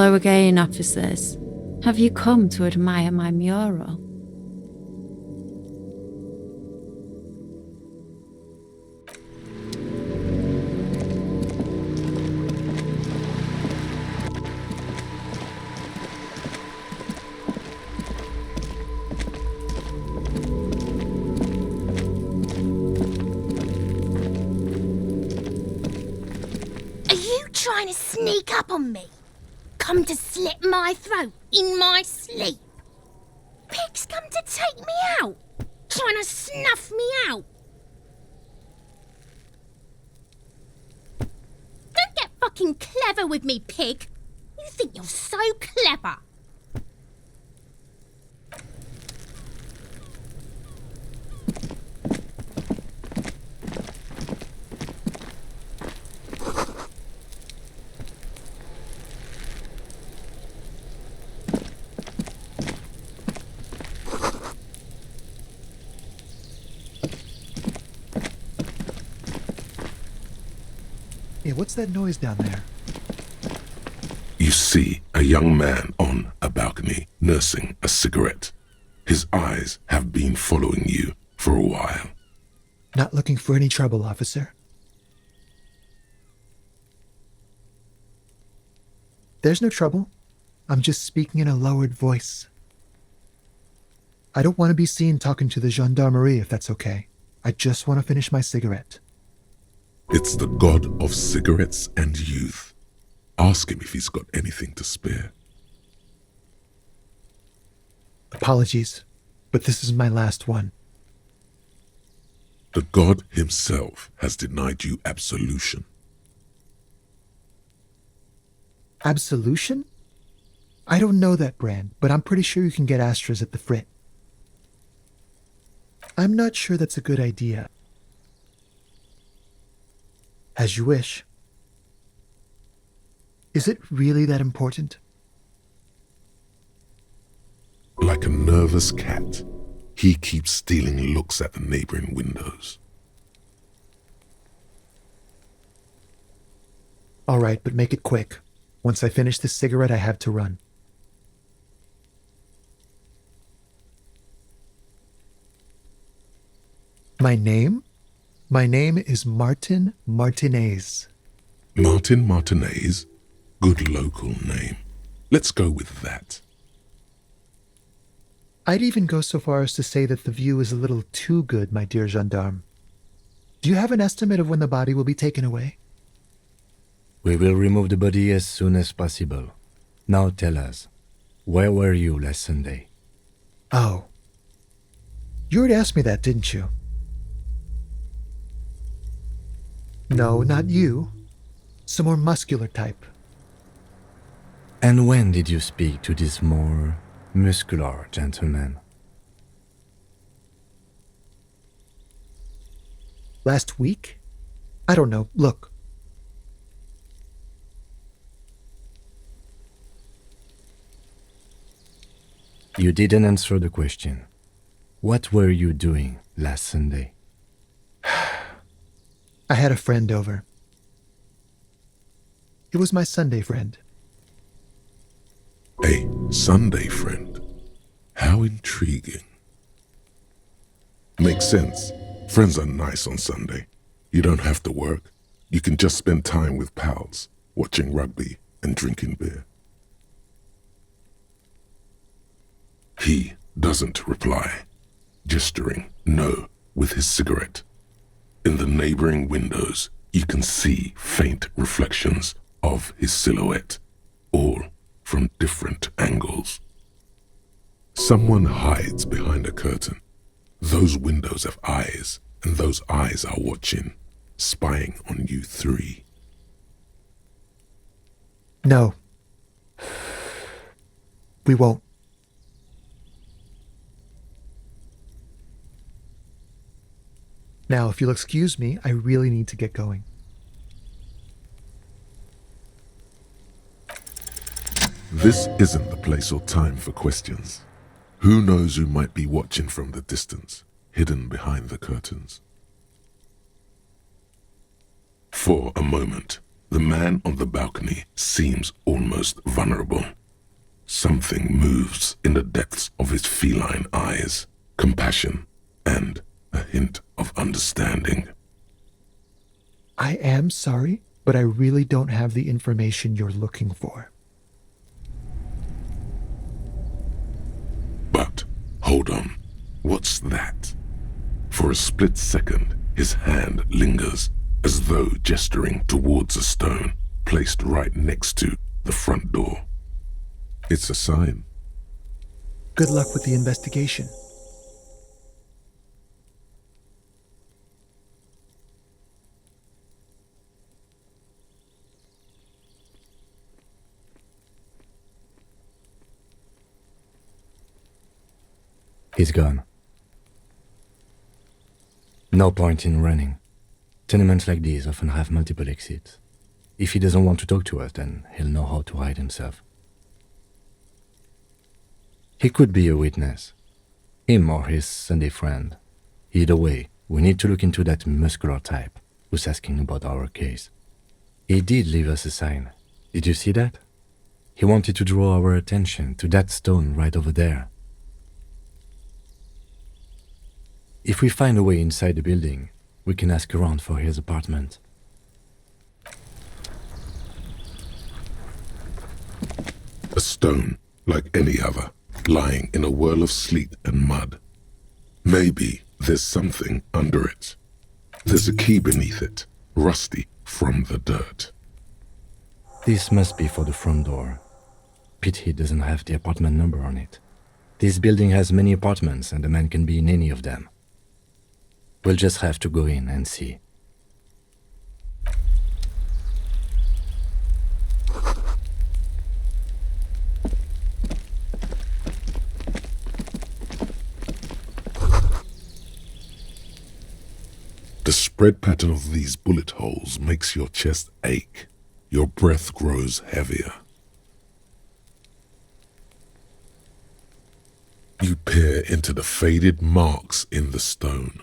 Hello again, officers. Have you come to admire my mural? Trying to sneak up on me? Come to slit my throat in my sleep? Pigs come to take me out, trying to snuff me out. Don't get fucking clever with me, pig. You think you're so clever. Hey, what's that noise down there? You see a young man on a balcony nursing a cigarette. His eyes have been following you for a while. Not looking for any trouble, officer. There's no trouble. I'm just speaking in a lowered voice. I don't want to be seen talking to the gendarmerie, if that's okay. I just want to finish my cigarette. It's the god of cigarettes and youth. Ask him if he's got anything to spare. Apologies, but this is my last one. The god himself has denied you absolution. Absolution? I don't know that brand, but I'm pretty sure you can get Astras at the Frit. I'm not sure that's a good idea. As you wish. Is it really that important? Like a nervous cat, he keeps stealing looks at the neighboring windows. All right, but make it quick. Once I finish this cigarette, I have to run. My name? My name is Martin Martinez. Martin Martinez? Good local name. Let's go with that. I'd even go so far as to say that the view is a little too good, my dear gendarme. Do you have an estimate of when the body will be taken away? We will remove the body as soon as possible. Now tell us, where were you last Sunday? Oh. You already asked me that, didn't you? No, not you. Some more muscular type. And when did you speak to this more muscular gentleman? Last week? I don't know. Look. You didn't answer the question. What were you doing last Sunday? I had a friend over. It was my Sunday friend. A Sunday friend? How intriguing. Makes sense. Friends are nice on Sunday. You don't have to work. You can just spend time with pals, watching rugby and drinking beer. He doesn't reply, gesturing no with his cigarette. In the neighboring windows, you can see faint reflections of his silhouette, all from different angles. Someone hides behind a curtain. Those windows have eyes, and those eyes are watching, spying on you three. No. We won't. Now, if you'll excuse me, I really need to get going. This isn't the place or time for questions. Who knows who might be watching from the distance, hidden behind the curtains? For a moment, The man on the balcony seems almost vulnerable. Something moves in the depths of his feline eyes, compassion and a hint of understanding. I am sorry, but I really don't have the information you're looking for. But, hold on, what's that? For a split second, his hand lingers, as though gesturing towards a stone placed right next to the front door. It's a sign. Good luck with the investigation. He's gone. No point in running. Tenements like these often have multiple exits. If he doesn't want to talk to us, then he'll know how to hide himself. He could be a witness. Him or his Sunday friend. Either way, we need to look into that muscular type who's asking about our case. He did leave us a sign. Did you see that? He wanted to draw our attention to that stone right over there. If we find a way inside the building, we can ask around for his apartment. A stone, like any other, lying in a whirl of sleet and mud. Maybe there's something under it. There's a key beneath it, rusty from the dirt. This must be for the front door. Pity doesn't have the apartment number on it. This building has many apartments and the man can be in any of them. We'll just have to go in and see. The spread pattern of these bullet holes makes your chest ache. Your breath grows heavier. You peer into the faded marks in the stone.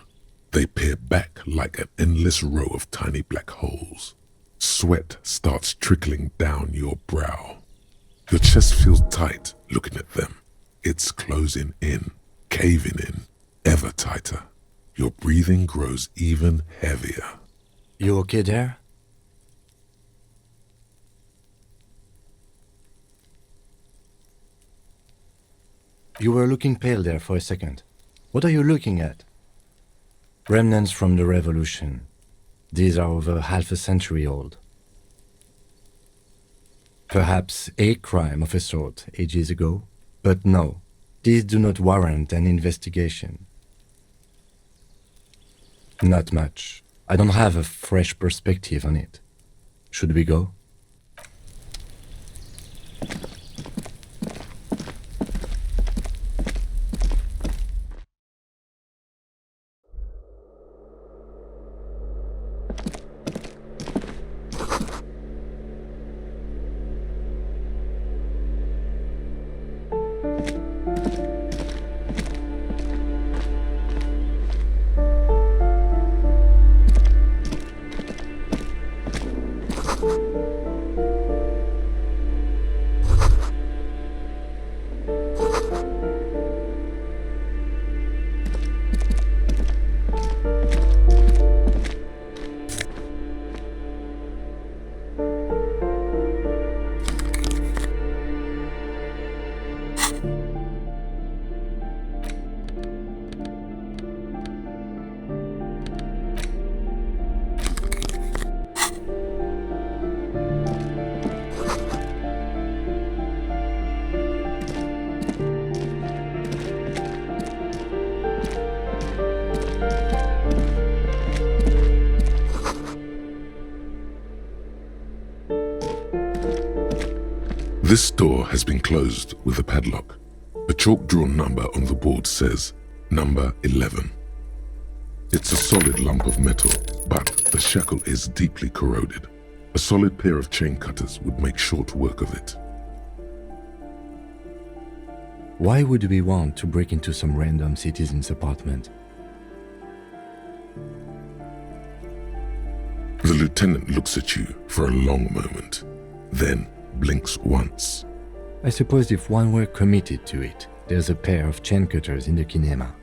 They peer back like an endless row of tiny black holes. Sweat starts trickling down your brow. Your chest feels tight looking at them. It's closing in, caving in, ever tighter. Your breathing grows even heavier. You okay there? You were looking pale there for a second. What are you looking at? Remnants from the revolution. These are over half a century old. Perhaps a crime of a sort ages ago, but no, these do not warrant an investigation. Not much. I don't have a fresh perspective on it. Should we go? This door has been closed with a padlock. A chalk-drawn number on the board says, number 11. It's a solid lump of metal, but the shackle is deeply corroded. A solid pair of chain cutters would make short work of it. Why would we want to break into some random citizen's apartment? The lieutenant looks at you for a long moment, then blinks once. I suppose if one were committed to it, there's a pair of chain cutters in the kinema.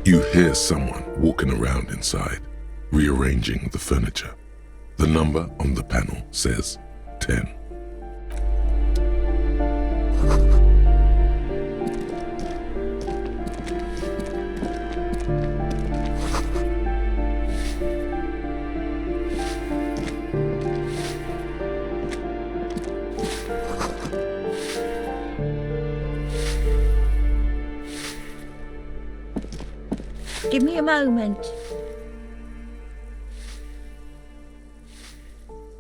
You hear someone walking around inside, rearranging the furniture. The number on the panel says 10. Give me a moment.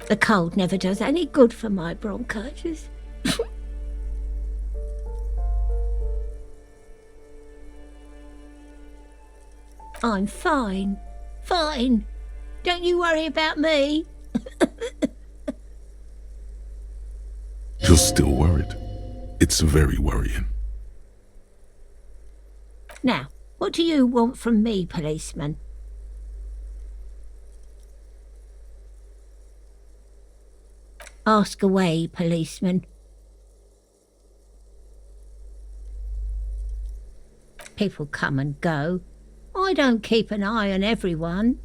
The cold never does any good for my bronchitis. I'm fine. Fine. Don't you worry about me. You're still worried. It's very worrying. Now, what do you want from me, policeman? Ask away, policeman. People come and go. I don't keep an eye on everyone.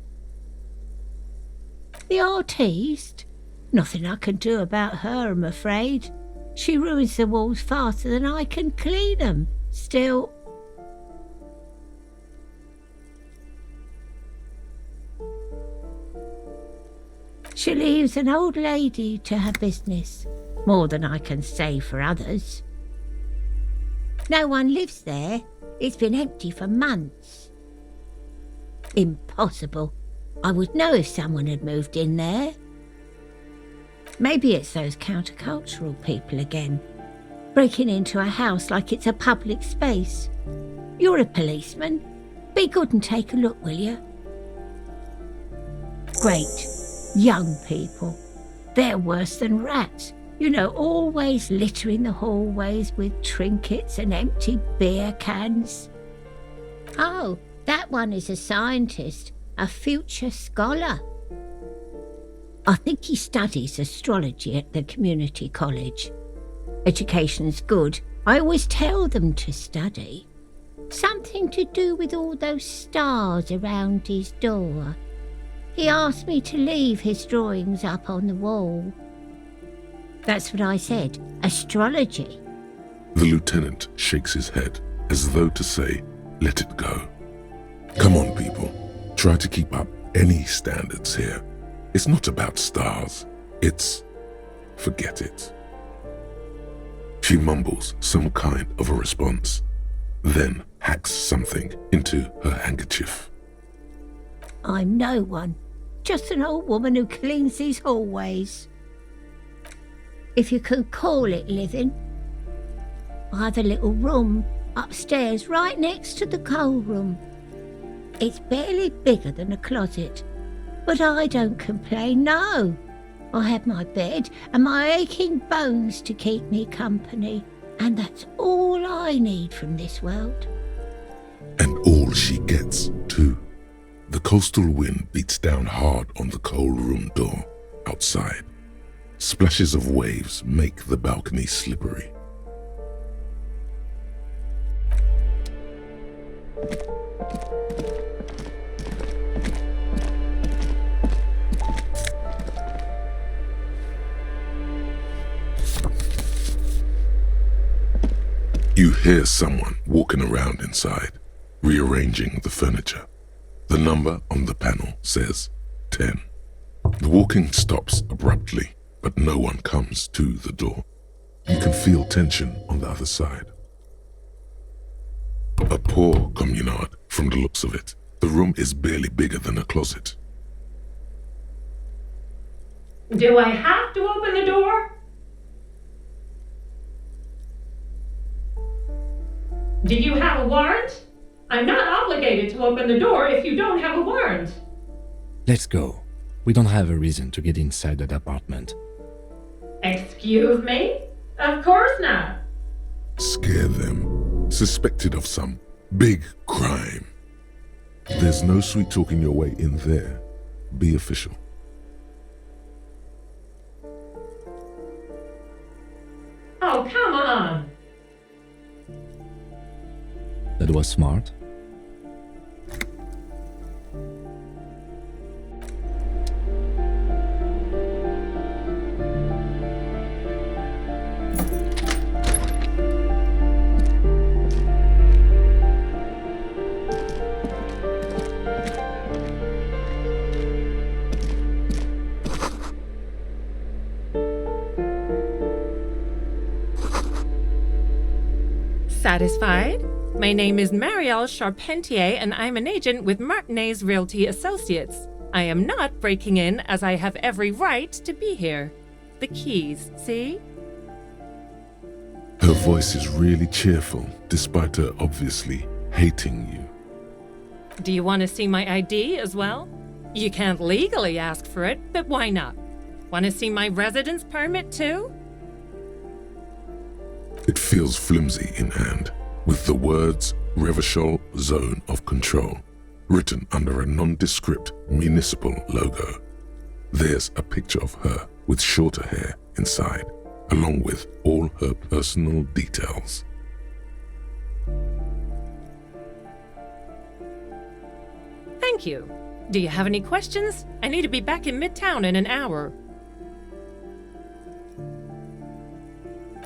The artiste? Nothing I can do about her, I'm afraid. She ruins the walls faster than I can clean them. Still... she leaves an old lady to her business, more than I can say for others. No one lives there. It's been empty for months. Impossible. I would know if someone had moved in there. Maybe it's those countercultural people again, breaking into a house like it's a public space. You're a policeman. Be good and take a look, will you? Great. Young people. They're worse than rats. You know, always littering the hallways with trinkets and empty beer cans. Oh, that one is a scientist, a future scholar. I think he studies astrology at the community college. Education's good. I always tell them to study. Something to do with all those stars around his door. He asked me to leave his drawings up on the wall. That's what I said, astrology. The lieutenant shakes his head as though to say, let it go. Come on, people. Try to keep up any standards here. It's not about stars. It's... forget it. She mumbles some kind of a response, then hacks something into her handkerchief. I'm no one. Just an old woman who cleans these hallways. If you can call it living. I have a little room upstairs right next to the coal room. It's barely bigger than a closet, but I don't complain, no. I have my bed and my aching bones to keep me company, and that's all I need from this world. And all she gets, too. The coastal wind beats down hard on the coal room door outside. Splashes of waves make the balcony slippery. You hear someone walking around inside, rearranging the furniture. The number on the panel says 10. The walking stops abruptly, but no one comes to the door. You can feel tension on the other side. A poor communard, from the looks of it. The room is barely bigger than a closet. Do I have to open the door? Do you have a warrant? I'm not obligated to open the door if you don't have a warrant. Let's go. We don't have a reason to get inside that apartment. Excuse me? Of course not. Scare them. suspected of some big crime. There's no sweet talking your way in there. Be official. Oh, come on! That was smart. Satisfied? My name is Marielle Charpentier, and I'm an agent with Martinez Realty Associates. I am not breaking in, as I have every right to be here. The keys, see? Her voice is really cheerful, despite her obviously hating you. Do you want to see my ID as well? You can't legally ask for it, but why not? Want to see my residence permit too? It feels flimsy in hand, with the words Revachol Zone of Control written under a nondescript municipal logo. There's a picture of her with shorter hair inside, along with all her personal details. Thank you. Do you have any questions? I need to be back in Midtown in an hour.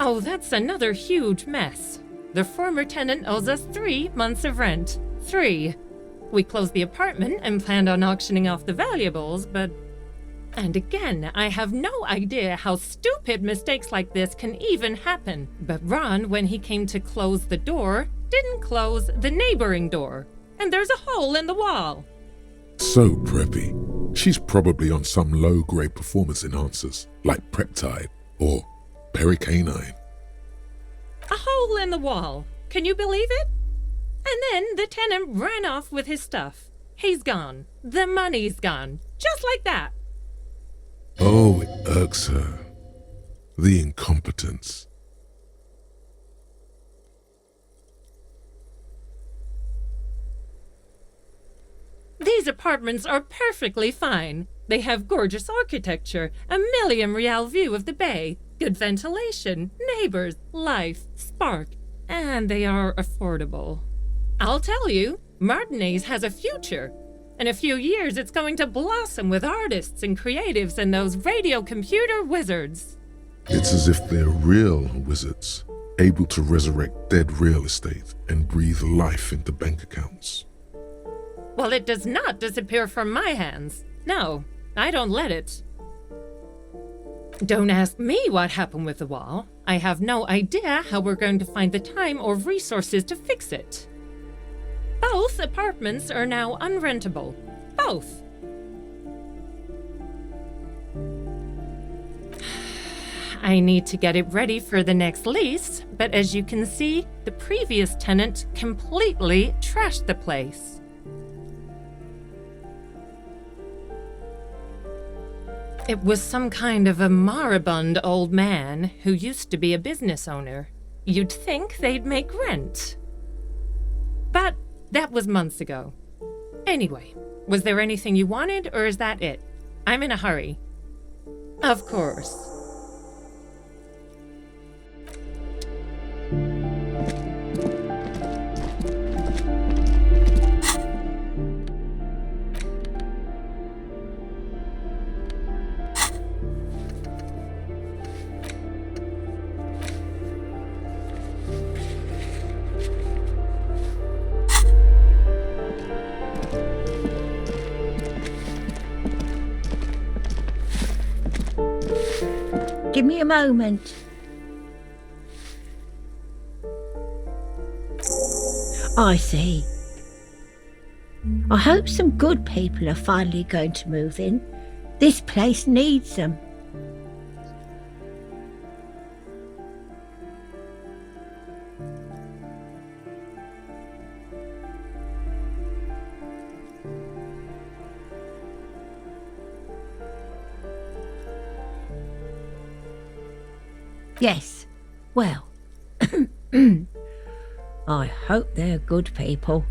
Oh, that's another huge mess. The former tenant owes us 3 months of rent. 3. We closed the apartment and planned on auctioning off the valuables, but... And again, I have no idea how stupid mistakes like this can even happen. But Ron, when he came to close the door, didn't close the neighboring door. And there's a hole in the wall. So preppy. She's probably on some low-grade performance enhancers, like Peptide or Pericanine. A hole in the wall. Can you believe it? And then the tenant ran off with his stuff. He's gone. The money's gone. Just like that. Oh, it irks her. The incompetence. These apartments are perfectly fine. They have gorgeous architecture, a million-real view of the bay, good ventilation, neighbors, life, spark, and they are affordable. I'll tell you, Martinez has a future. In a few years, it's going to blossom with artists and creatives and those radio computer wizards. It's as if they're real wizards, able to resurrect dead real estate and breathe life into bank accounts. Well, it does not disappear from my hands. No, I don't let it. Don't ask me what happened with the wall. I have no idea how we're going to find the time or resources to fix it. Both apartments are now unrentable. Both. I need to get it ready for the next lease, but as you can see, the previous tenant completely trashed the place. It was some kind of a moribund old man who used to be a business owner. You'd think they'd make rent. But that was months ago. Anyway, was there anything you wanted, or is that it? I'm in a hurry. Of course. Give me a moment. I see. I hope some good people are finally going to move in. This place needs them. Yes, well, I hope they're good people.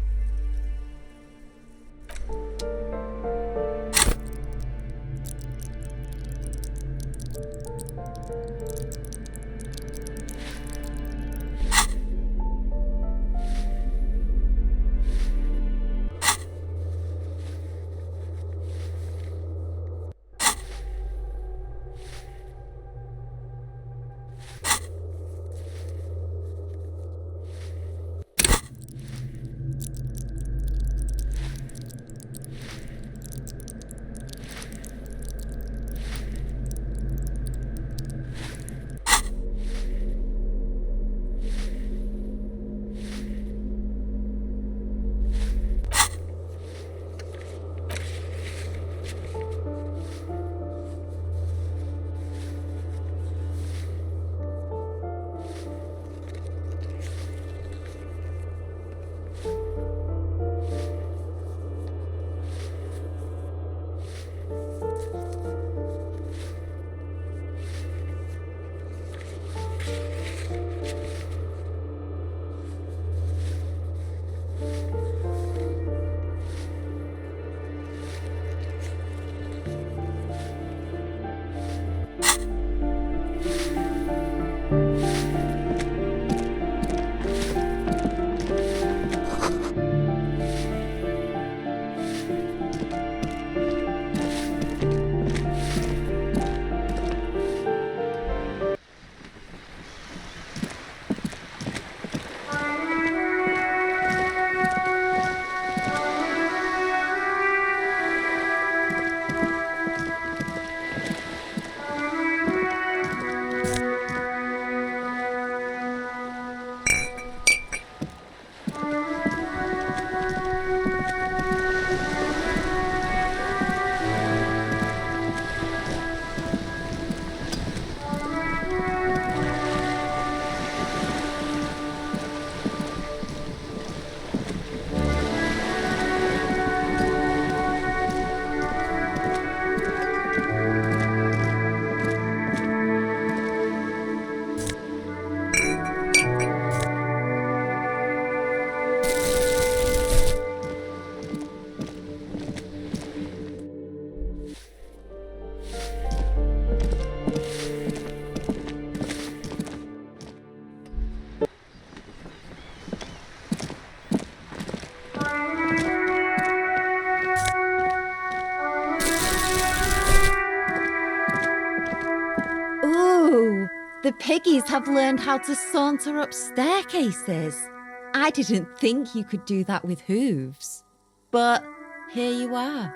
The piggies have learned how to saunter up staircases. I didn't think you could do that with hooves. But here you are.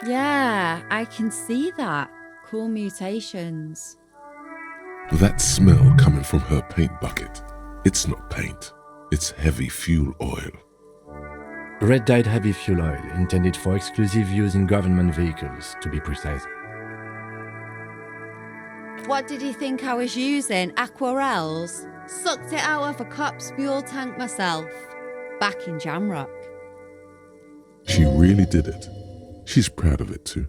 Yeah, I can see that. Cool mutations. That smell coming from her paint bucket. It's not paint. It's heavy fuel oil. Red dyed heavy fuel oil, intended for exclusive use in government vehicles, to be precise. What did you think I was using? Aquarels? Sucked it out of a cop's fuel tank myself. Back in Jamrock. She really did it. She's proud of it too.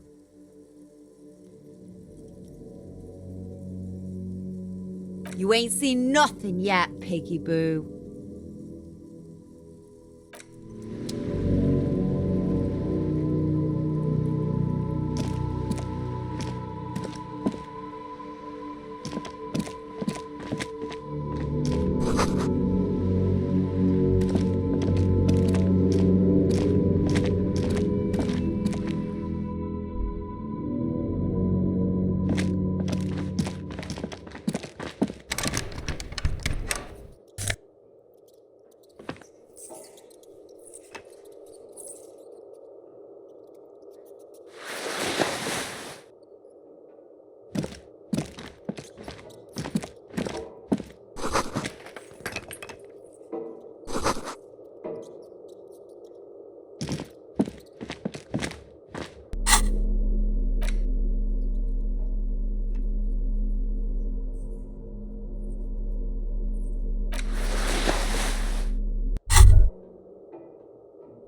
You ain't seen nothing yet, Piggy Boo.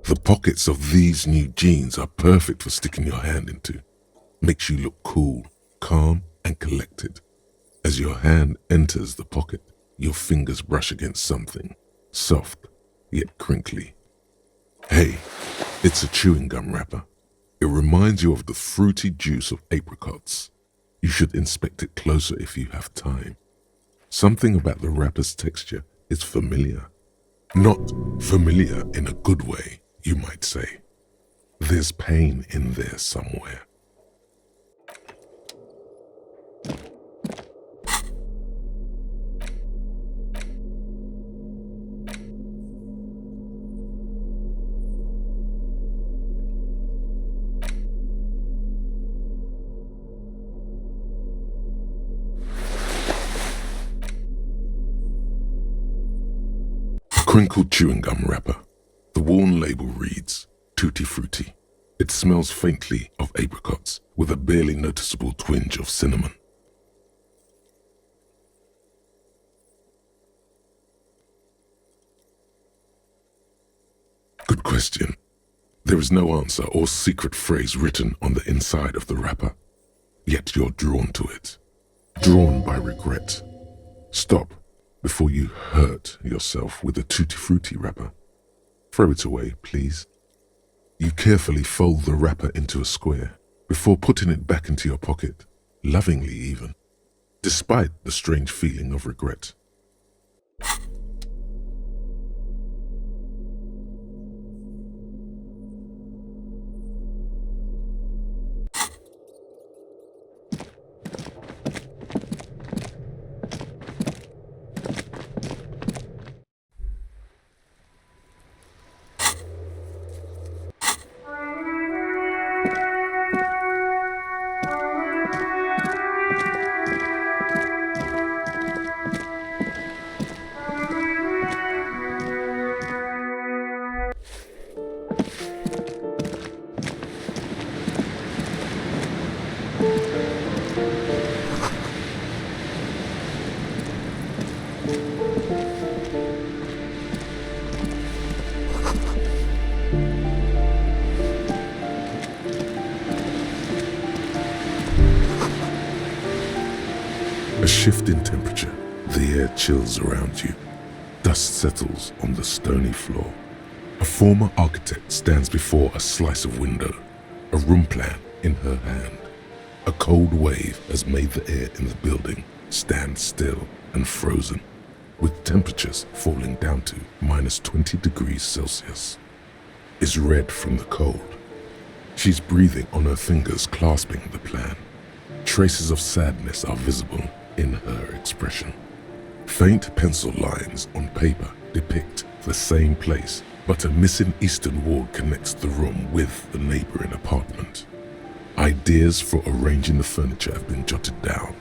The pockets of these new jeans are perfect for sticking your hand into. Makes you look cool, calm, and collected as your hand enters the pocket. your fingers brush against something, soft yet crinkly. Hey, it's a chewing gum wrapper. It reminds you of the fruity juice of apricots. You should inspect it closer if you have time. Something about the wrapper's texture is familiar. Not familiar in a good way, you might say. There's pain in there somewhere. Crinkled chewing gum wrapper. The worn label reads, Tutti Frutti. It smells faintly of apricots with a barely noticeable twinge of cinnamon. Good question. There is no answer or secret phrase written on the inside of the wrapper, yet you're drawn to it. Drawn by regret. Stop before you hurt yourself with a Tutti Frutti wrapper. Throw it away, please. You carefully fold the wrapper into a square before putting it back into your pocket, lovingly even, despite the strange feeling of regret. A shift in temperature, the air chills around you. Dust settles on the stony floor. A former architect stands before a slice of window, a room plan in her hand. A cold wave has made the air in the building stand still and frozen, with temperatures falling down to -20 degrees Celsius. Is red from the cold. She's breathing on her fingers, clasping the plan. Traces of sadness are visible in her expression. Faint pencil lines on paper depict the same place, but a missing eastern wall connects the room with the neighboring apartment. Ideas for arranging the furniture have been jotted down.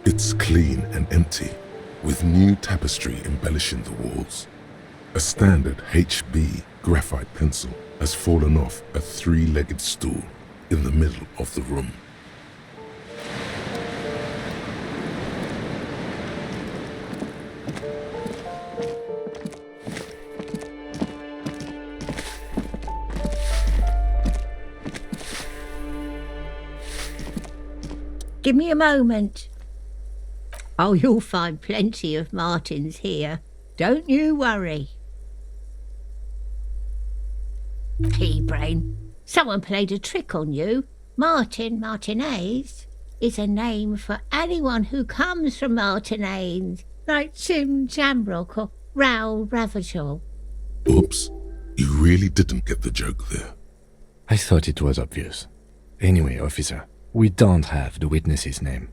It's clean and empty, with new tapestry embellishing the walls. A standard HB graphite pencil has fallen off a three-legged stool in the middle of the room. Give me a moment. Oh, you'll find plenty of Martins here. Don't you worry. Pea-brain, someone played a trick on you. Martinaise is a name for anyone who comes from Martinaise, like Tim Jamrock or Raoul Ravachol. Oops, you really didn't get the joke there. I thought it was obvious. Anyway, officer, we don't have the witness's name.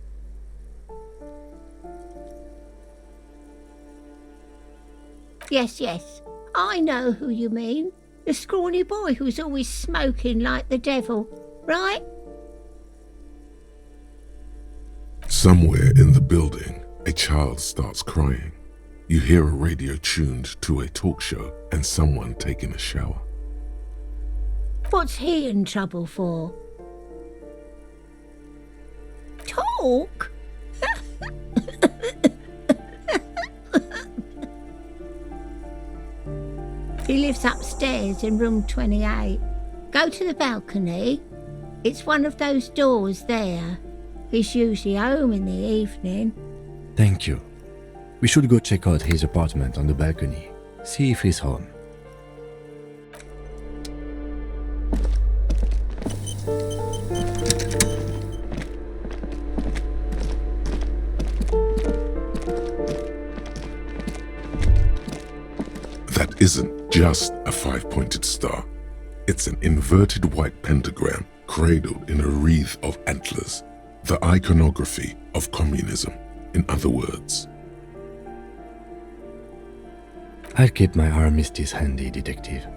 Yes, I know who you mean. The scrawny boy who's always smoking like the devil, right? Somewhere in the building, a child starts crying. You hear a radio tuned to a talk show and someone taking a shower. What's he in trouble for? Talk? He lives upstairs in room 28. Go to the balcony. It's one of those doors there. He's usually home in the evening. Thank you. We should go check out his apartment on the balcony, see if he's home. That isn't just a five-pointed star. It's an inverted white pentagram cradled in a wreath of antlers, the iconography of communism, in other words. I'll keep my armistice handy, detective.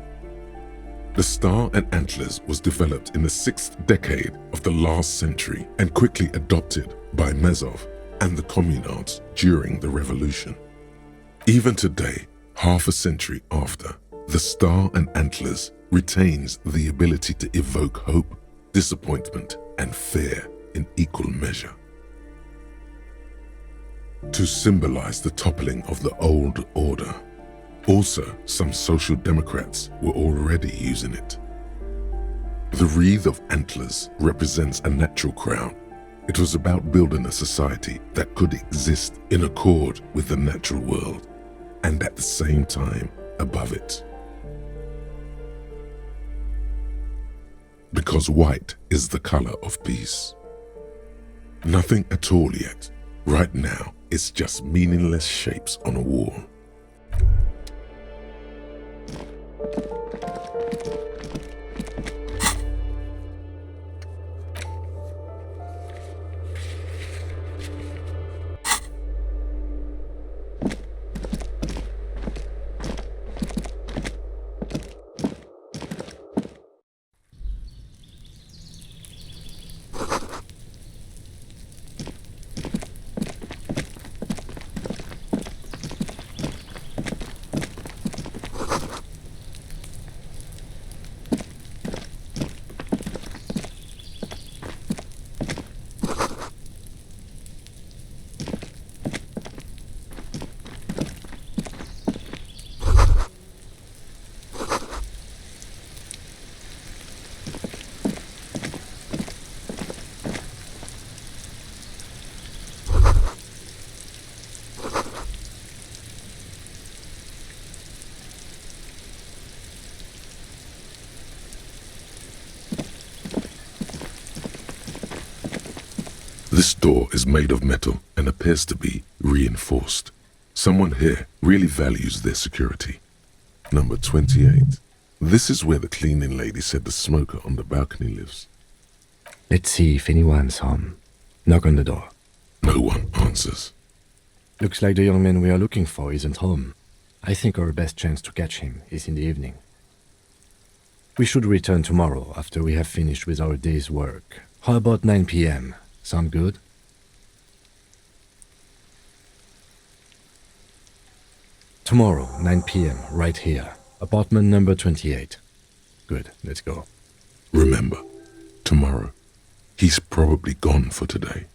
The star and antlers was developed in the 6th decade of the last century and quickly adopted by Mazov and the communards during the revolution. Even today, half a century after, the star and antlers retains the ability to evoke hope, disappointment, and fear in equal measure. To symbolize the toppling of the old order. Also, some social democrats were already using it. The wreath of antlers represents a natural crown. It was about building a society that could exist in accord with the natural world, and at the same time above it. Because white is the color of peace. Nothing at all yet. Right now, it's just meaningless shapes on a wall. This door is made of metal and appears to be reinforced. Someone here really values their security. Number 28. This is where the cleaning lady said the smoker on the balcony lives. Let's see if anyone's home. Knock on the door. No one answers. Looks like the young man we are looking for isn't home. I think our best chance to catch him is in the evening. We should return tomorrow after we have finished with our day's work. How about 9 p.m.? Sound good? Tomorrow, 9 p.m., right here. Apartment number 28. Good, let's go. Remember, tomorrow. He's probably gone for today.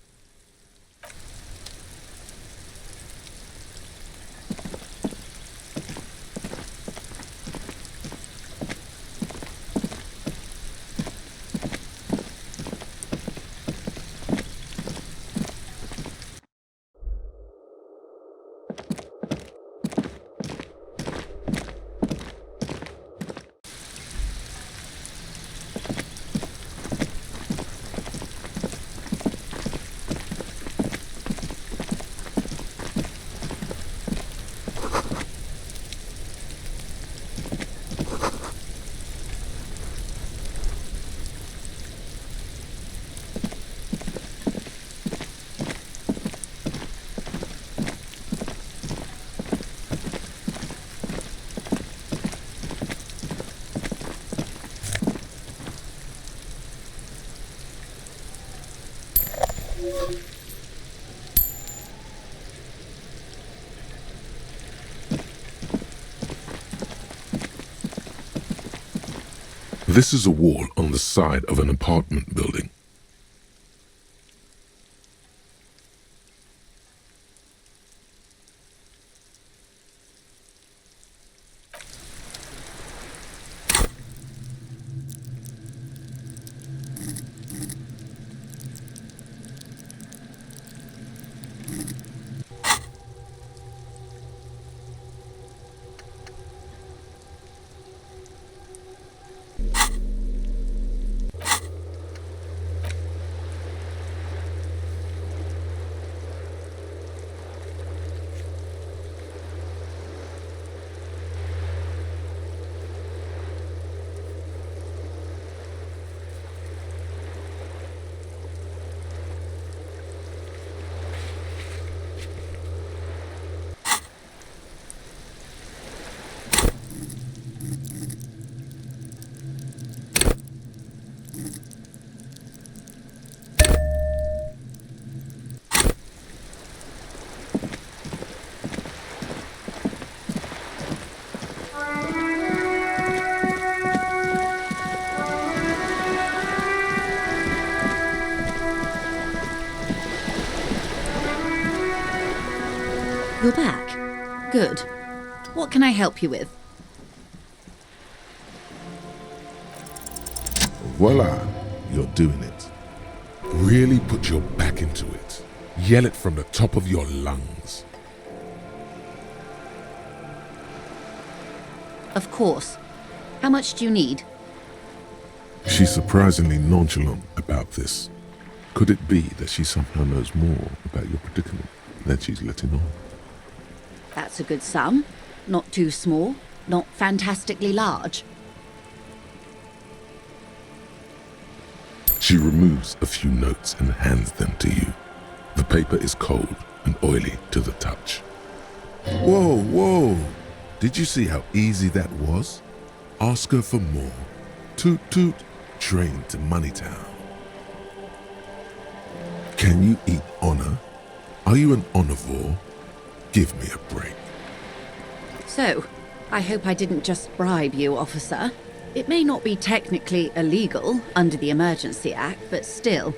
This is a wall on the side of an apartment building. You're back. Good. What can I help you with? Voila, you're doing it. Really put your back into it. Yell it from the top of your lungs. Of course. How much do you need? She's surprisingly nonchalant about this. Could it be that she somehow knows more about your predicament than she's letting on? That's a good sum. Not too small, not fantastically large. She removes a few notes and hands them to you. The paper is cold and oily to the touch. Whoa. Did you see how easy that was? Ask her for more. Toot toot, train to Moneytown. Can you eat honor? Are you an omnivore? Give me a break. So, I hope I didn't just bribe you, officer. It may not be technically illegal under the Emergency Act, but still.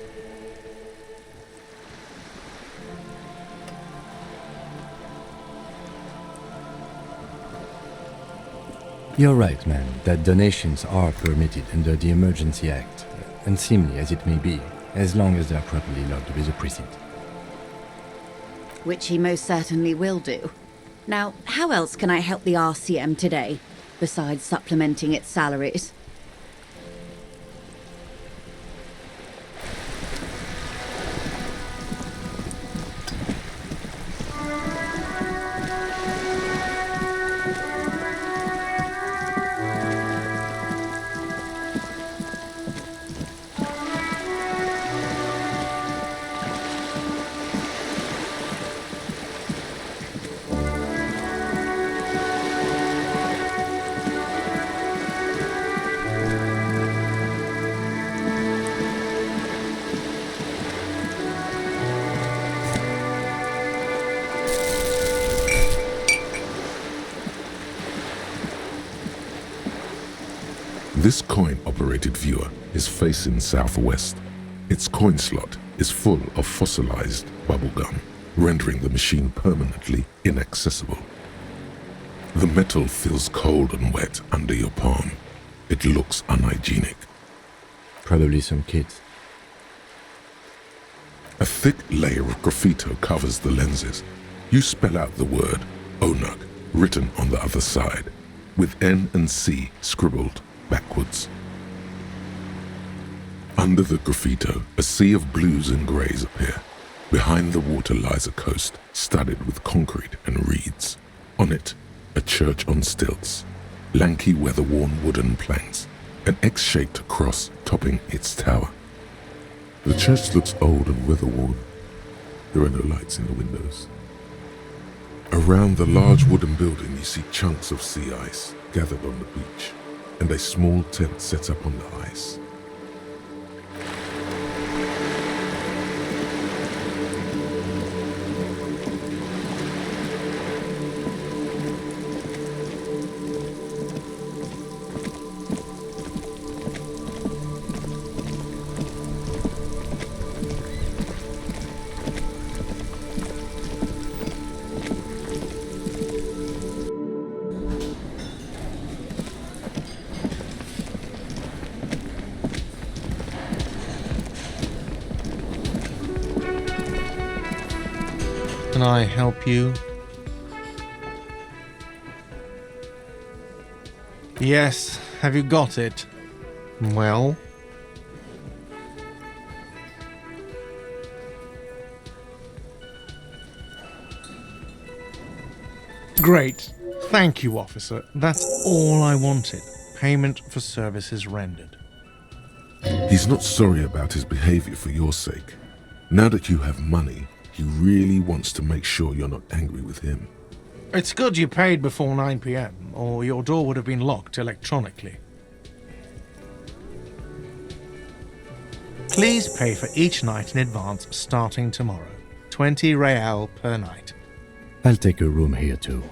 You're right, man, that donations are permitted under the Emergency Act, unseemly as it may be, as long as they are properly logged with the precinct. Which he most certainly will do. Now, how else can I help the RCM today, besides supplementing its salaries? This coin-operated viewer is facing southwest. Its coin slot is full of fossilized bubblegum, rendering the machine permanently inaccessible. The metal feels cold and wet under your palm. It looks unhygienic. Probably some kids. A thick layer of graffito covers the lenses. You spell out the word Onug written on the other side, with N and C scribbled backwards. Under the graffito, a sea of blues and greys appear. Behind the water lies a coast studded with concrete and reeds. On it, a church on stilts, lanky weather-worn wooden planks, an X-shaped cross topping its tower. The church looks old and weather-worn. There are no lights in the windows. Around the large wooden building, you see chunks of sea ice gathered on the beach, and a small tent set up on the ice. Can I help you? Yes, have you got it? Well? Great. Thank you, officer. That's all I wanted. Payment for services rendered. He's not sorry about his behavior for your sake. Now that you have money, he really wants to make sure you're not angry with him. It's good you paid before 9 p.m., or your door would have been locked electronically. Please pay for each night in advance starting tomorrow. 20 real per night. I'll take a room here too.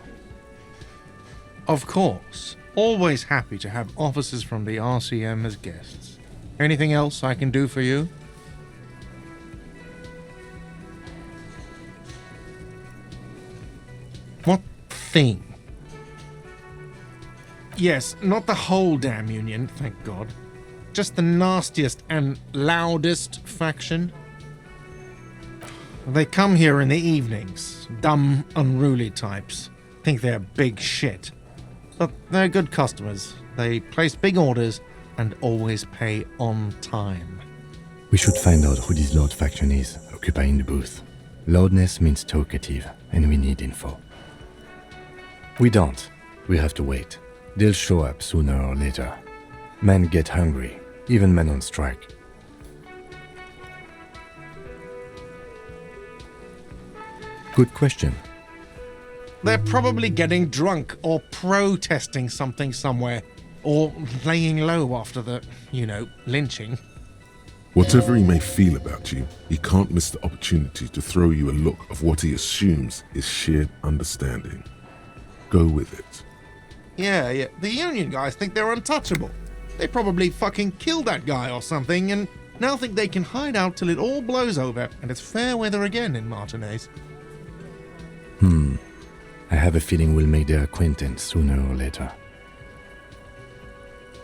Of course. Always happy to have officers from the RCM as guests. Anything else I can do for you? What thing? Yes, not the whole damn union, thank God. Just the nastiest and loudest faction. They come here in the evenings. Dumb, unruly types. Think they're big shit. But they're good customers. They place big orders and always pay on time. We should find out who this Lord faction is, occupying the booth. Loudness means talkative, and we need info. We don't. We have to wait. They'll show up sooner or later. Men get hungry, even men on strike. Good question. They're probably getting drunk or protesting something somewhere, or laying low after the, lynching. Whatever he may feel about you, he can't miss the opportunity to throw you a look of what he assumes is shared understanding. Go with it. Yeah. The Union guys think they're untouchable. They probably fucking killed that guy or something, and now think they can hide out till it all blows over and it's fair weather again in Martinez. I have a feeling we'll make their acquaintance sooner or later.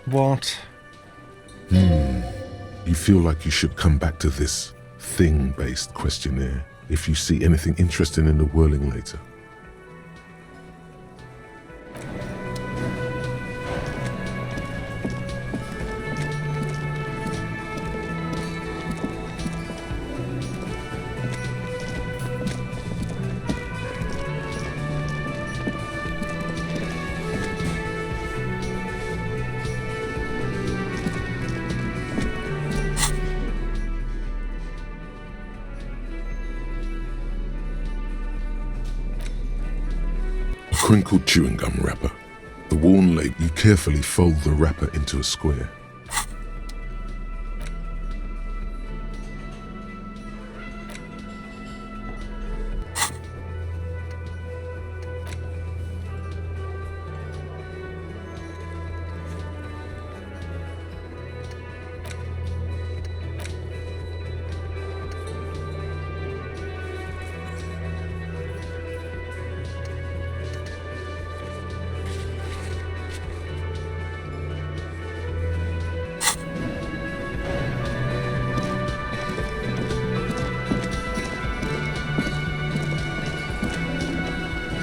What? You feel like you should come back to this thing-based questionnaire if you see anything interesting in the whirling later. Crinkled chewing gum wrapper. The worn label, you carefully fold the wrapper into a square.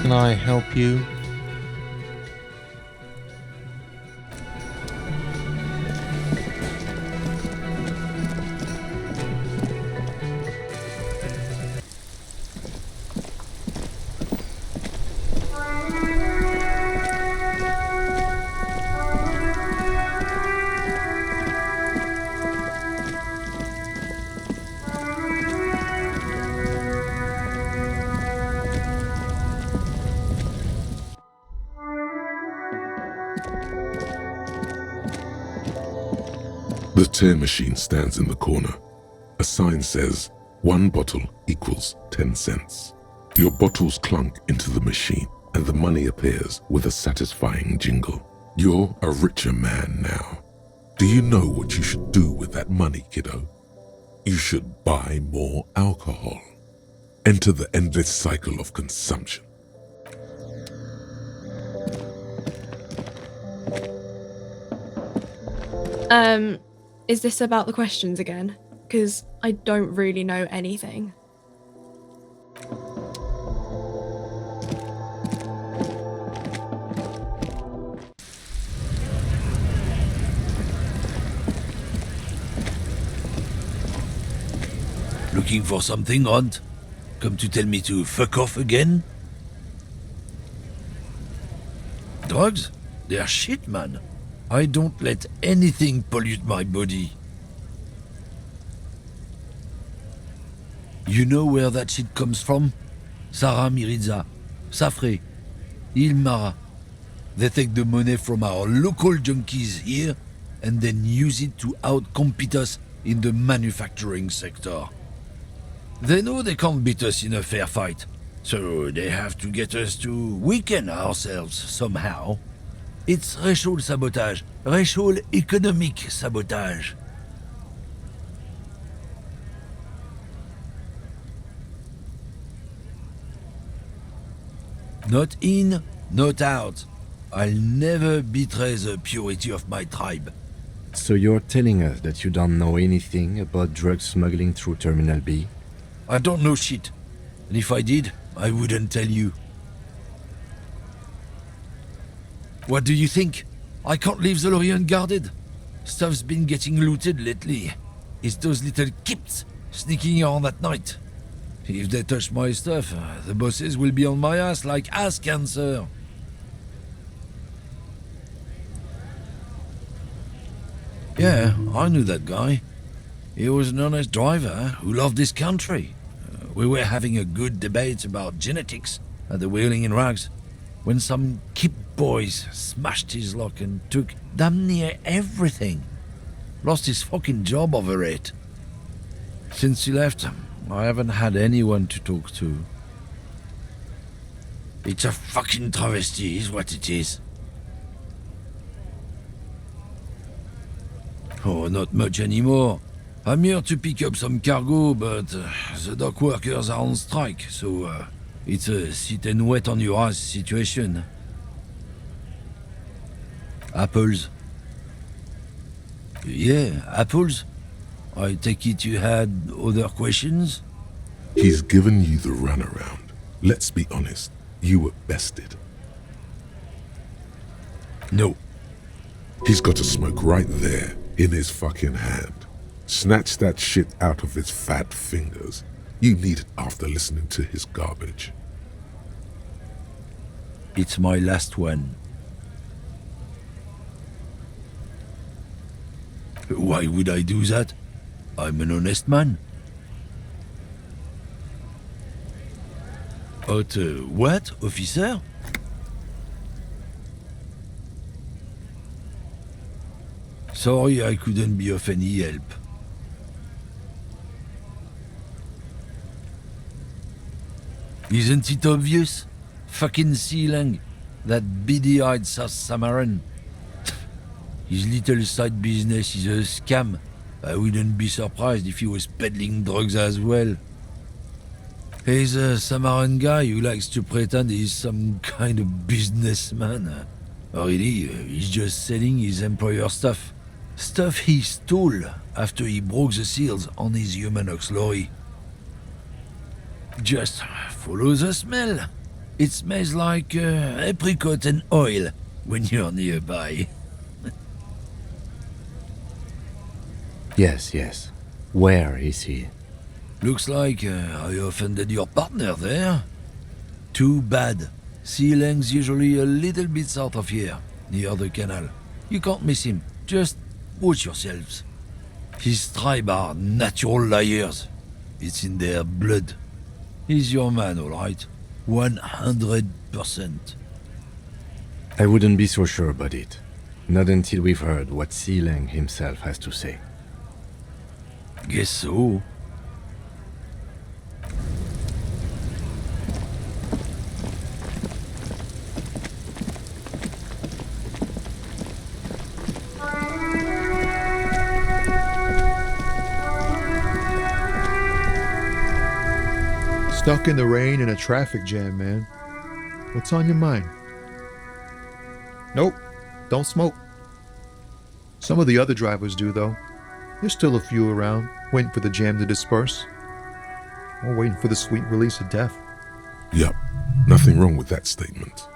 Can I help you? The tear machine stands in the corner. A sign says, 1 bottle equals 10 cents. Your bottles clunk into the machine, and the money appears with a satisfying jingle. You're a richer man now. Do you know what you should do with that money, kiddo? You should buy more alcohol. Enter the endless cycle of consumption. Is this about the questions again? Because I don't really know anything. Looking for something, Hunt? Come to tell me to fuck off again? Drugs? They're shit, man. I don't let anything pollute my body. You know where that shit comes from? Sarah Miriza, Safre, Ilmara. They take the money from our local junkies here and then use it to outcompete us in the manufacturing sector. They know they can't beat us in a fair fight, so they have to get us to weaken ourselves somehow. It's racial sabotage, racial economic sabotage. Not in, not out. I'll never betray the purity of my tribe. So you're telling us that you don't know anything about drug smuggling through Terminal B? I don't know shit. And if I did, I wouldn't tell you. What do you think? I can't leave the Lorry unguarded. Stuff's been getting looted lately. It's those little kips sneaking around at night. If they touch my stuff, the bosses will be on my ass like ass cancer. Yeah, I knew that guy. He was an honest driver who loved this country. We were having a good debate about genetics at the Wheeling in Rags when some kip boys smashed his lock and took damn near everything. Lost his fucking job over it. Since he left, I haven't had anyone to talk to. It's a fucking travesty is what it is. Oh, not much anymore. I'm here to pick up some cargo, but the dock workers are on strike, so it's a sit and wait on your ass situation. Apples. Yeah, apples. I take it you had other questions? He's given you the runaround. Let's be honest, you were bested. No. He's got a smoke right there, in his fucking hand. Snatch that shit out of his fat fingers. You need it after listening to his garbage. It's my last one. Why would I do that? I'm an honest man. What, officer? Sorry I couldn't be of any help. Isn't it obvious? Fucking Sileng, that beady-eyed South Samaran. His little side business is a scam. I wouldn't be surprised if he was peddling drugs as well. He's a Samaran guy who likes to pretend he's some kind of businessman. Really, he's just selling his employer stuff. Stuff he stole after he broke the seals on his humanox lorry. Just follow the smell. It smells like apricot and oil when you're nearby. Yes. Where is he? Looks like I offended your partner there. Too bad. Sileng's usually a little bit south of here, near the canal. You can't miss him. Just watch yourselves. His tribe are natural liars. It's in their blood. He's your man, all right. 100%. I wouldn't be so sure about it. Not until we've heard what Sileng himself has to say. Guess so. Stuck in the rain in a traffic jam, man. What's on your mind? Nope, don't smoke. Some of the other drivers do, though. There's still a few around, waiting for the jam to disperse. Or waiting for the sweet release of death. Yup, nothing wrong with that statement.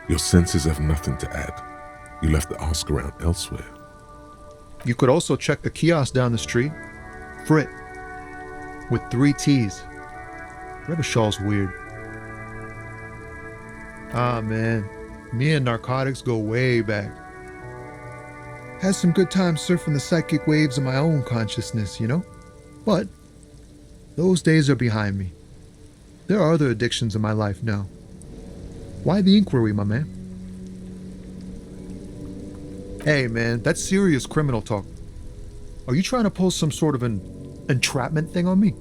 Your senses have nothing to add. You left the ask around elsewhere. You could also check the kiosk down the street. Frit. With 3 T's. Revachal's weird. Ah, man. Me and narcotics go way back. Had some good times surfing the psychic waves of my own consciousness, you know? But those days are behind me. There are other addictions in my life now. Why the inquiry, my man? Hey, man, that's serious criminal talk. Are you trying to pull some sort of an entrapment thing on me?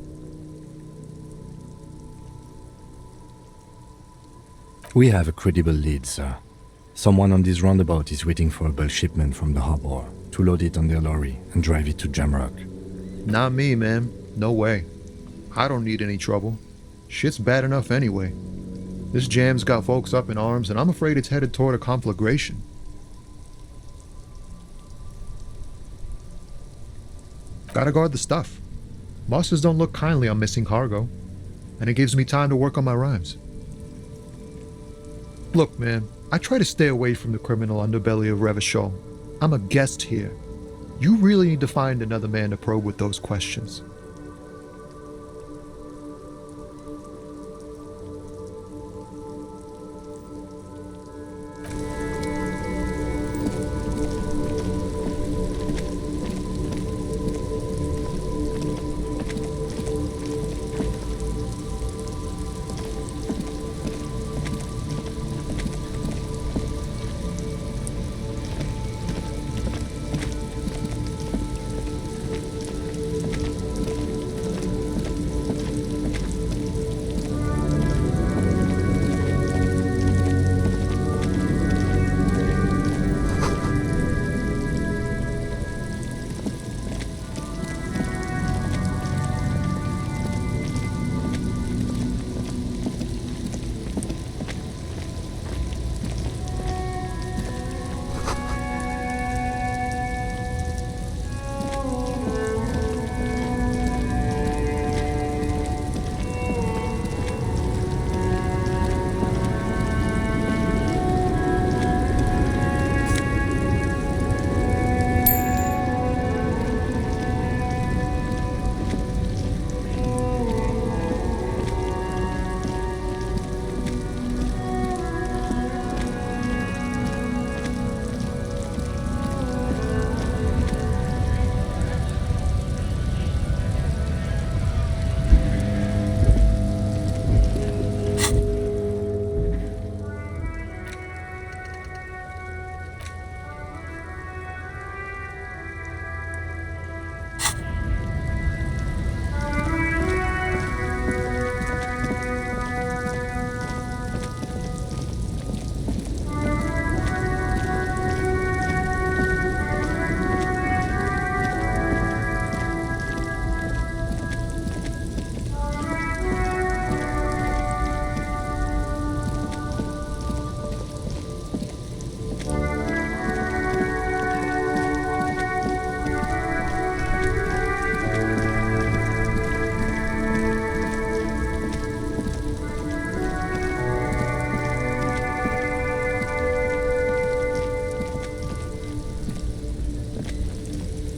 We have a credible lead, sir. Someone on this roundabout is waiting for a bulk shipment from the harbor to load it on their lorry and drive it to Jamrock. Not me, man. No way. I don't need any trouble. Shit's bad enough anyway. This jam's got folks up in arms, and I'm afraid it's headed toward a conflagration. Gotta guard the stuff. Bosses don't look kindly on missing cargo, and it gives me time to work on my rhymes. Look, man, I try to stay away from the criminal underbelly of Revachol. I'm a guest here. You really need to find another man to probe with those questions.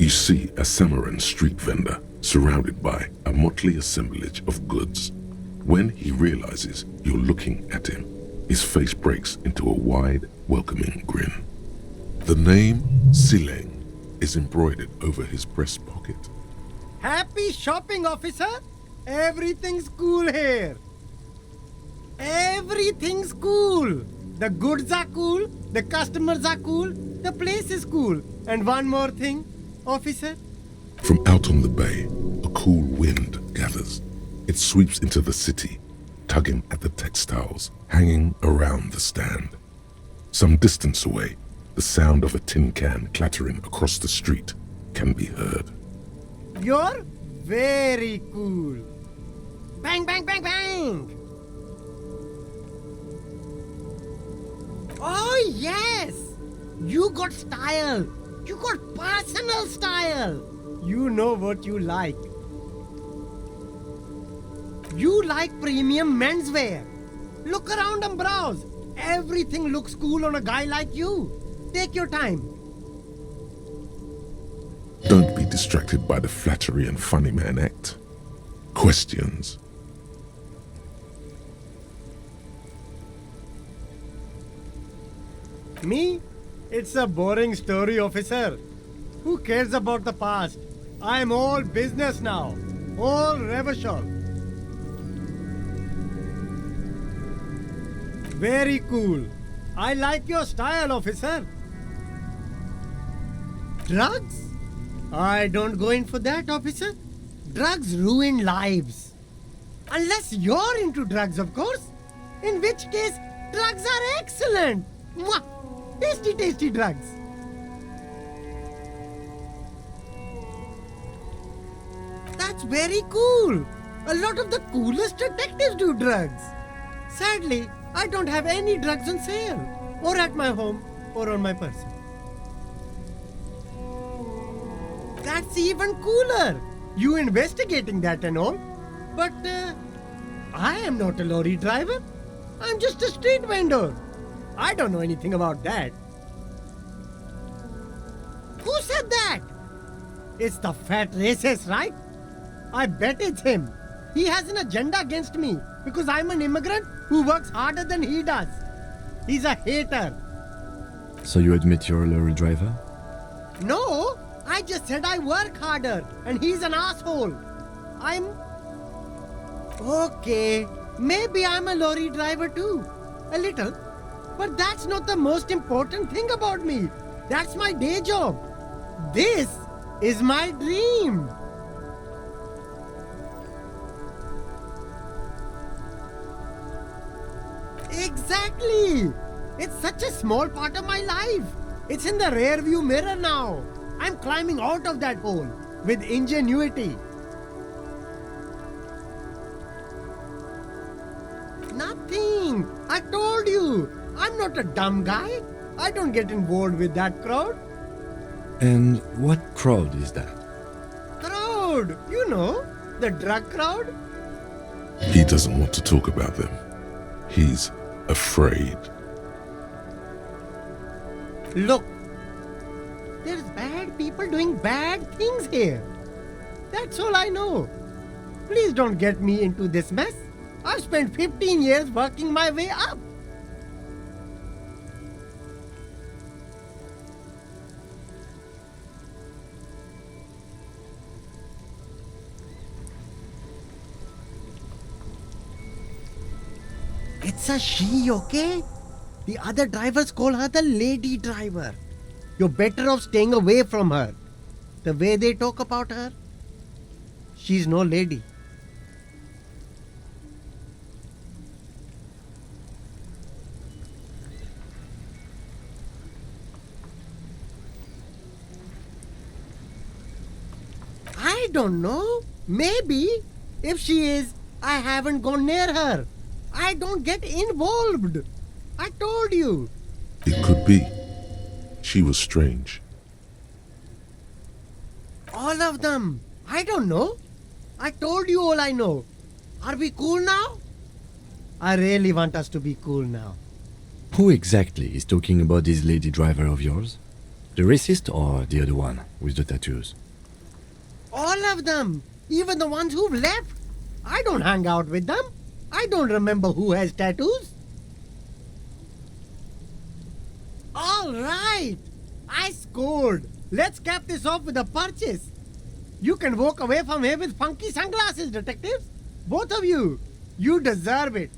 You see a Samaran street vendor surrounded by a motley assemblage of goods. When he realizes you're looking at him, his face breaks into a wide, welcoming grin. The name Sileng is embroidered over his breast pocket. Happy shopping, officer! Everything's cool here. Everything's cool. The goods are cool, the customers are cool, the place is cool. And one more thing, officer. From out on the bay, a cool wind gathers. It sweeps into the city, tugging at the textiles hanging around the stand. Some distance away, the sound of a tin can clattering across the street can be heard. You're very cool. Bang, bang, bang, bang! Oh, yes! You got style. You got personal style. You know what you like. You like premium menswear. Look around and browse. Everything looks cool on a guy like you. Take your time. Don't be distracted by the flattery and funny man act. Questions. Me? It's a boring story, officer. Who cares about the past? I'm all business now. All Revachol. Very cool. I like your style, officer. Drugs? I don't go in for that, officer. Drugs ruin lives. Unless you're into drugs, of course. In which case, drugs are excellent. Mwah! Tasty, tasty drugs. That's very cool. A lot of the coolest detectives do drugs. Sadly, I don't have any drugs on sale, or at my home, or on my person. That's even cooler. You investigating that and all. But I am not a lorry driver. I'm just a street vendor. I don't know anything about that. Who said that? It's the fat racist, right? I bet it's him. He has an agenda against me because I'm an immigrant who works harder than he does. He's a hater. So you admit you're a lorry driver? No, I just said I work harder and he's an asshole. Okay, maybe I'm a lorry driver too. A little. But that's not the most important thing about me. That's my day job. This is my dream. Exactly. It's such a small part of my life. It's in the rear view mirror now. I'm climbing out of that hole with ingenuity. Nothing. I told you. I'm not a dumb guy. I don't get involved with that crowd. And what crowd is that? Crowd. You know, the drug crowd. He doesn't want to talk about them. He's afraid. Look, there's bad people doing bad things here. That's all I know. Please don't get me into this mess. I've spent 15 years working my way up. It's a she, okay? The other drivers call her the lady driver. You're better off staying away from her. The way they talk about her, she's no lady. I don't know. Maybe. If she is, I haven't gone near her. I don't get involved. I told you. It could be. She was strange. All of them. I don't know. I told you all I know. Are we cool now? I really want us to be cool now. Who exactly is talking about this lady driver of yours? The racist or the other one with the tattoos? All of them. Even the ones who've left. I don't hang out with them. I don't remember who has tattoos. All right. I scored. Let's cap this off with a purchase. You can walk away from here with funky sunglasses, detectives. Both of you. You deserve it.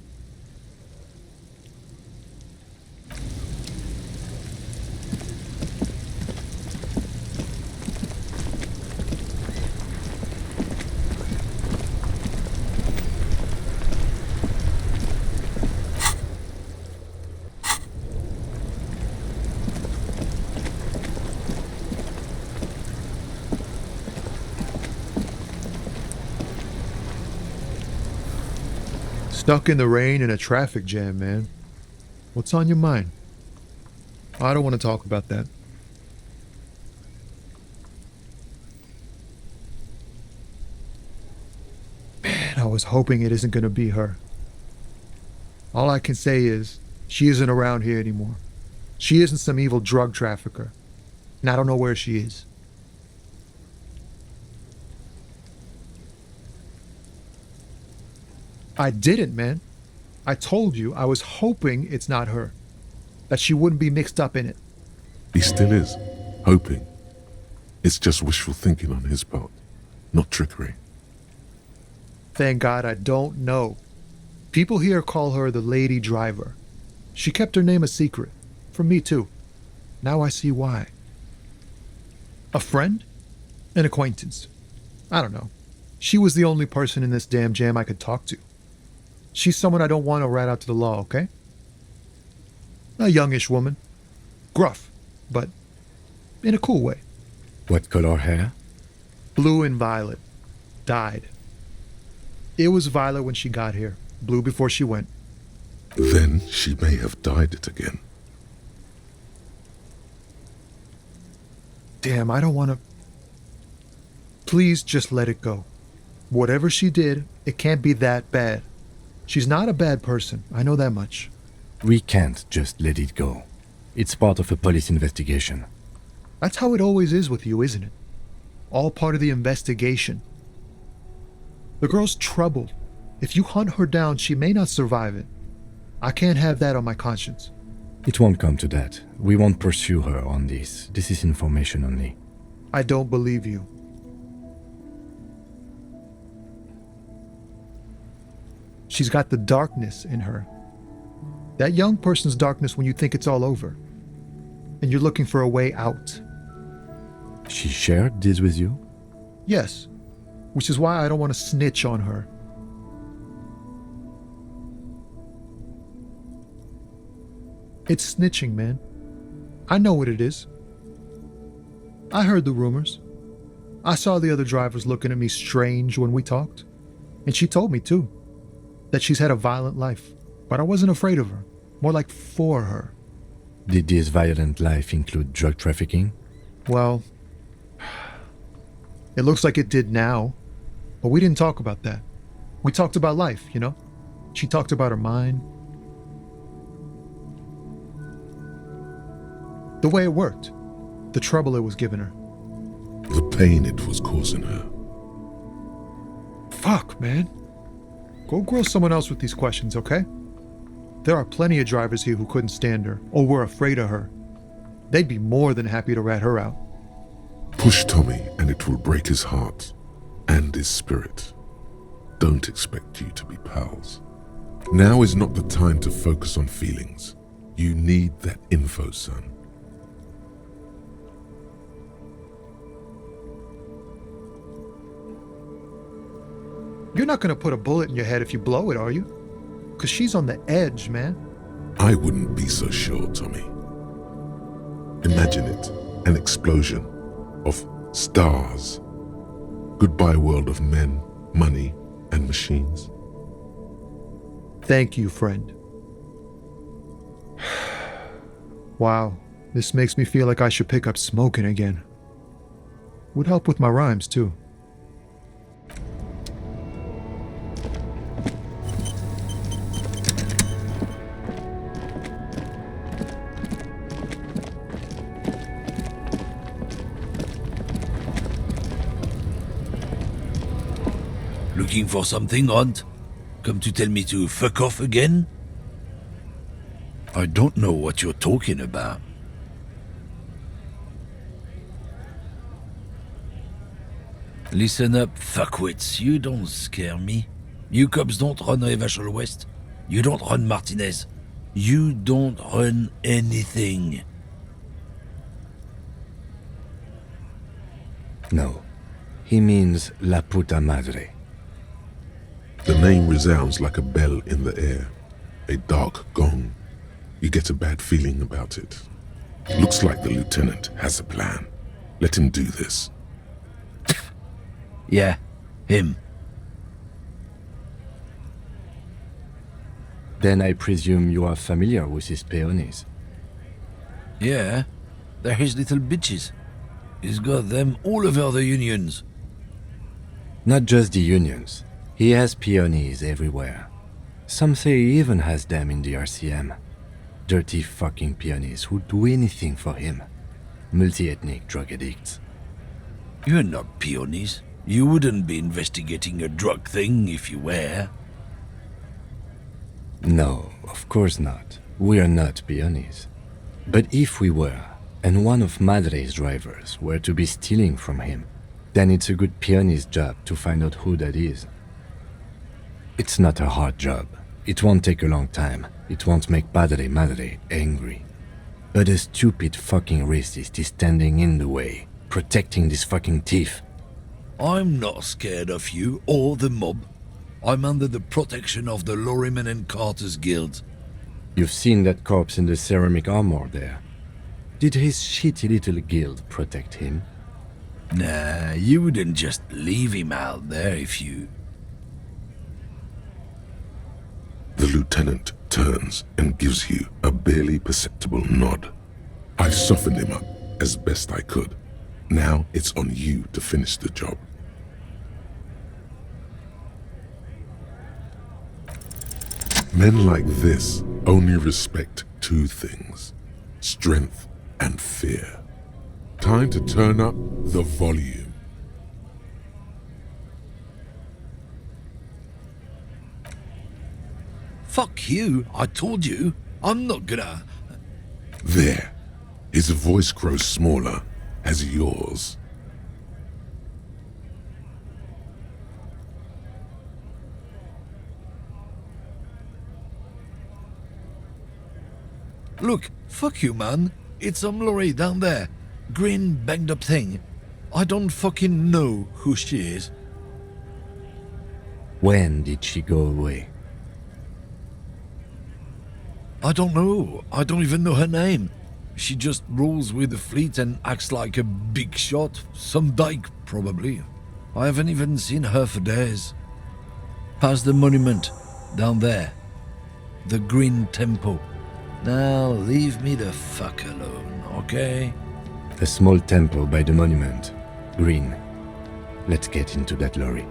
Stuck in the rain in a traffic jam, man. What's on your mind? I don't want to talk about that. Man, I was hoping it isn't going to be her. All I can say is, she isn't around here anymore. She isn't some evil drug trafficker. And I don't know where she is. I didn't, man. I told you I was hoping it's not her. That she wouldn't be mixed up in it. He still is. Hoping. It's just wishful thinking on his part. Not trickery. Thank God I don't know. People here call her the lady driver. She kept her name a secret. From me too. Now I see why. A friend? An acquaintance? I don't know. She was the only person in this damn jam I could talk to. She's someone I don't want to rat out to the law, okay? A youngish woman. Gruff, but in a cool way. What color hair? Blue and violet. Dyed. It was violet when she got here. Blue before she went. Then she may have dyed it again. Damn, I don't want to... Please just let it go. Whatever she did, it can't be that bad. She's not a bad person, I know that much. We can't just let it go. It's part of a police investigation. That's how it always is with you, isn't it? All part of the investigation. The girl's troubled. If you hunt her down, she may not survive it. I can't have that on my conscience. It won't come to that. We won't pursue her on this. This is information only. I don't believe you. She's got the darkness in her. That young person's darkness when you think it's all over. And you're looking for a way out. She shared this with you? Yes. Which is why I don't want to snitch on her. It's snitching, man. I know what it is. I heard the rumors. I saw the other drivers looking at me strange when we talked. And she told me, too, that she's had a violent life. But I wasn't afraid of her. More like for her. Did this violent life include drug trafficking? Well, it looks like it did now. But we didn't talk about that. We talked about life, you know? She talked about her mind. The way it worked. The trouble it was giving her. The pain it was causing her. Fuck, man. Go grill someone else with these questions, okay? There are plenty of drivers here who couldn't stand her, or were afraid of her. They'd be more than happy to rat her out. Push Tommy and it will break his heart and his spirit. Don't expect you to be pals. Now is not the time to focus on feelings. You need that info, son. You're not gonna put a bullet in your head if you blow it, are you? Because she's on the edge, man. I wouldn't be so sure, Tommy. Imagine it, an explosion of stars. Goodbye world of men, money, and machines. Thank you, friend. Wow, this makes me feel like I should pick up smoking again. Would help with my rhymes, too. Looking for something, Hunt? Come to tell me to fuck off again? I don't know what you're talking about. Listen up, fuckwits. You don't scare me. You cops don't run Evashel West. You don't run Martinez. You don't run anything. No. He means La Puta Madre. The name resounds like a bell in the air, a dark gong. You get a bad feeling about it. Looks like the lieutenant has a plan. Let him do this. Yeah, him. Then I presume you are familiar with his peonies. Yeah, they're his little bitches. He's got them all over the unions. Not just the unions. He has peonies everywhere. Some say he even has them in the RCM. Dirty fucking peonies who'd do anything for him. Multi-ethnic drug addicts. You're not peonies. You wouldn't be investigating a drug thing if you were. No, of course not. We are not peonies. But if we were, and one of Madre's drivers were to be stealing from him, then it's a good peony's job to find out who that is. It's not a hard job. It won't take a long time. It won't make Padre Madre angry. But a stupid fucking racist is standing in the way, protecting this fucking thief. I'm not scared of you or the mob. I'm under the protection of the Lorrymen and Carters Guild. You've seen that corpse in the ceramic armor there. Did his shitty little guild protect him? Nah, you wouldn't just leave him out there if you... The lieutenant turns and gives you a barely perceptible nod. I've softened him up as best I could. Now it's on you to finish the job. Men like this only respect two things: strength and fear. Time to turn up the volume. Fuck you, I told you. I'm not gonna... There. His voice grows smaller as yours. Look, fuck you, man. It's Lorry down there. Green banged up thing. I don't fucking know who she is. When did she go away? I don't know. I don't even know her name. She just rolls with the fleet and acts like a big shot. Some dyke, probably. I haven't even seen her for days. Past the monument, down there. The Green Temple. Now leave me the fuck alone, okay? A small temple by the monument. Green. Let's get into that lorry.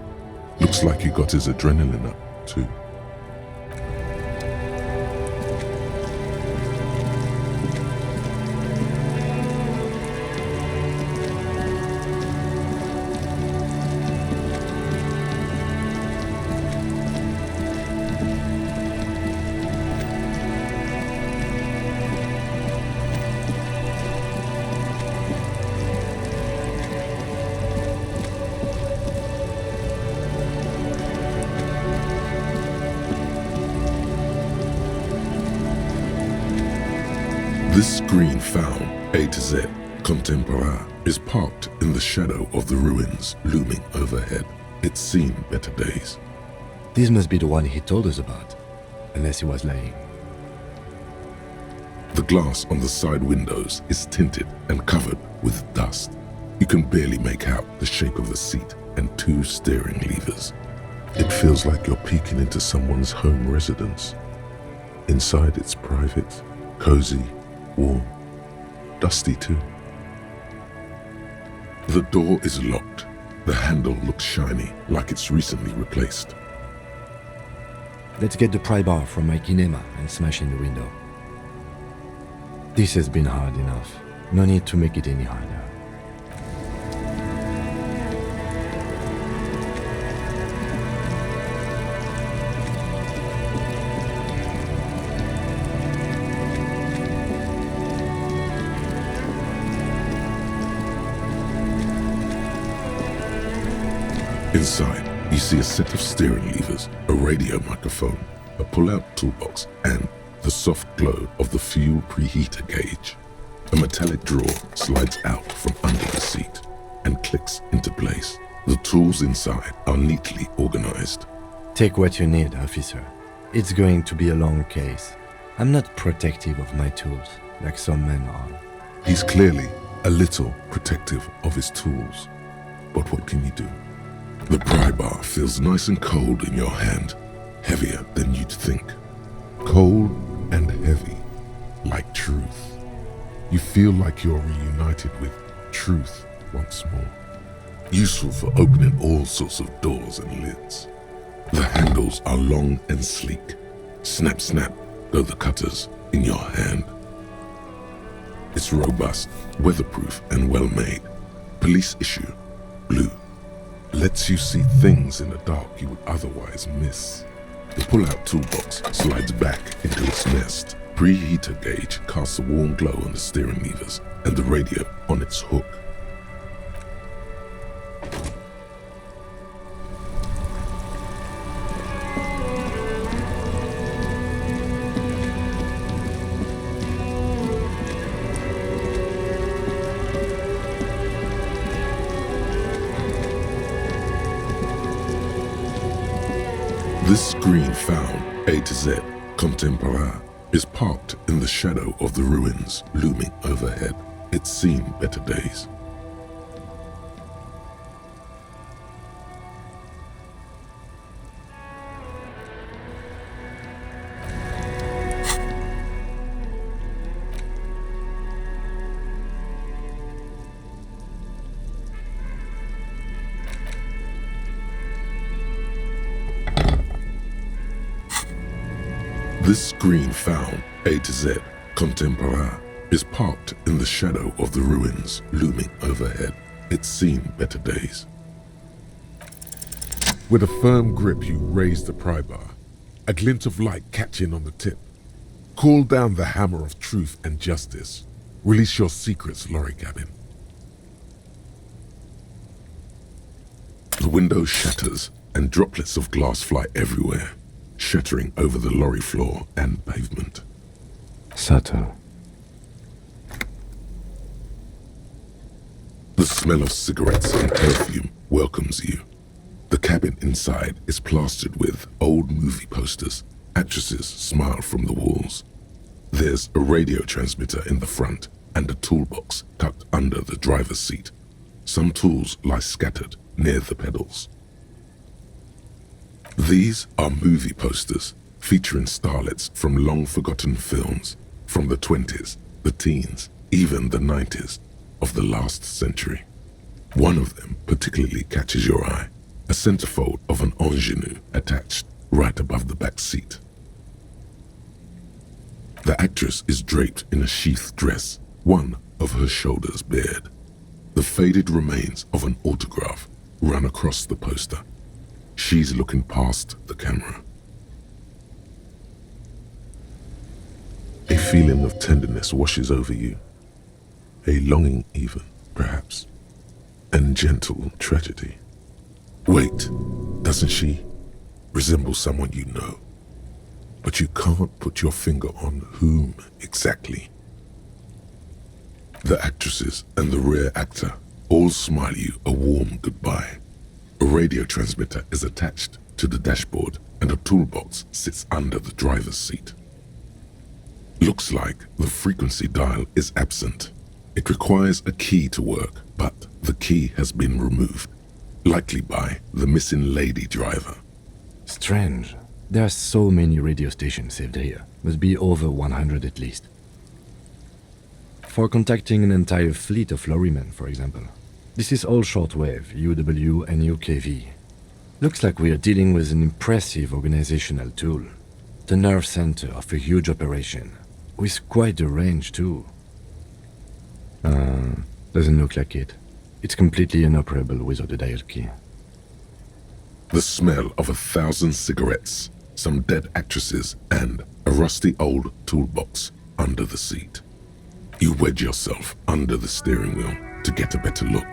Looks like he got his adrenaline up, too. This screen found, A to Z, contemporaire, is parked in the shadow of the ruins looming overhead. It's seen better days. This must be the one he told us about, unless he was lying. The glass on the side windows is tinted and covered with dust. You can barely make out the shape of the seat and two steering levers. It feels like you're peeking into someone's home residence. Inside it's private, cozy, warm, dusty too. The door is locked. The handle looks shiny, like it's recently replaced. Let's get the pry bar from my kinema and smash in the window. This has been hard enough. No need to make it any harder. Inside, you see a set of steering levers, a radio microphone, a pull-out toolbox, and the soft glow of the fuel preheater gauge. A metallic drawer slides out from under the seat and clicks into place. The tools inside are neatly organized. Take what you need, officer. It's going to be a long case. I'm not protective of my tools, like some men are. He's clearly a little protective of his tools. But what can you do? The pry bar feels nice and cold in your hand, heavier than you'd think. Cold and heavy, like truth. You feel like you're reunited with truth once more. Useful for opening all sorts of doors and lids. The handles are long and sleek. Snap, snap, go the cutters in your hand. It's robust, weatherproof, and well-made. Police issue, blue. Lets you see things in the dark you would otherwise miss. The pull-out toolbox slides back into its nest. Preheater gauge casts a warm glow on the steering levers and the radio on its hook. This screen found, A to Z, contemporaire, is parked in the shadow of the ruins looming overhead. It's seen better days. This green found, A to Z, contemporain, is parked in the shadow of the ruins looming overhead. It's seen better days. With a firm grip, you raise the pry bar, a glint of light catching on the tip. Call down the hammer of truth and justice. Release your secrets, Lorry cabin. The window shatters and droplets of glass fly everywhere, shattering over the lorry floor and pavement. Subtle. The smell of cigarettes and perfume welcomes you. The cabin inside is plastered with old movie posters. Actresses smile from the walls. There's a radio transmitter in the front and a toolbox tucked under the driver's seat. Some tools lie scattered near the pedals. These are movie posters featuring starlets from long-forgotten films from the 20s, the teens, even the 90s of the last century. One of them particularly catches your eye, a centerfold of an ingenue attached right above the back seat. The actress is draped in a sheathed dress, one of her shoulders bared. The faded remains of an autograph run across the poster. She's looking past the camera. A feeling of tenderness washes over you. A longing even, perhaps. And gentle tragedy. Wait, doesn't she resemble someone you know? But you can't put your finger on whom exactly. The actresses and the rear actor all smile you a warm goodbye. A radio transmitter is attached to the dashboard and a toolbox sits under the driver's seat. Looks like the frequency dial is absent. It requires a key to work, but the key has been removed, likely by the missing lady driver. Strange. There are so many radio stations saved here. Must be over 100 at least. For contacting an entire fleet of lorrymen, for example. This is all shortwave, UW and UKV. Looks like we are dealing with an impressive organizational tool. The nerve center of a huge operation. With quite a range too. Doesn't look like it. It's completely inoperable without a dial key. The smell of 1,000 cigarettes, some dead actresses, and a rusty old toolbox under the seat. You wedge yourself under the steering wheel to get a better look.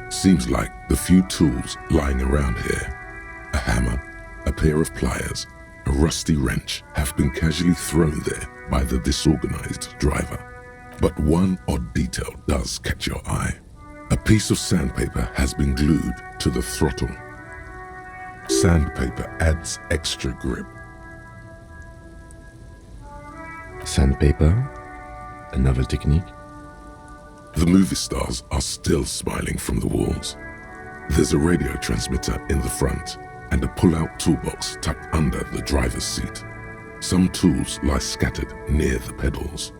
Seems like the few tools lying around here, a hammer, a pair of pliers, a rusty wrench, have been casually thrown there by the disorganized driver. But one odd detail does catch your eye. A piece of sandpaper has been glued to the throttle. Sandpaper adds extra grip. Sandpaper? A novel technique? The movie stars are still smiling from the walls. There's a radio transmitter in the front and a pull-out toolbox tucked under the driver's seat. Some tools lie scattered near the pedals.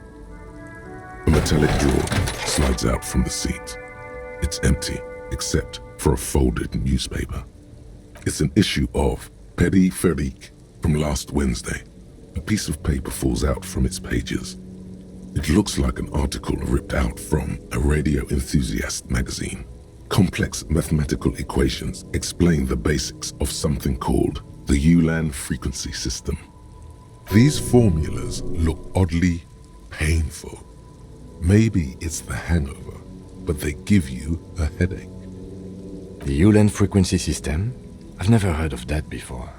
A metallic drawer slides out from the seat. It's empty, except for a folded newspaper. It's an issue of Périphérique from last Wednesday. A piece of paper falls out from its pages. It looks like an article ripped out from a radio enthusiast magazine. Complex mathematical equations explain the basics of something called the Ulan frequency system. These formulas look oddly painful. Maybe it's the hangover, but they give you a headache. The Ulan frequency system? I've never heard of that before.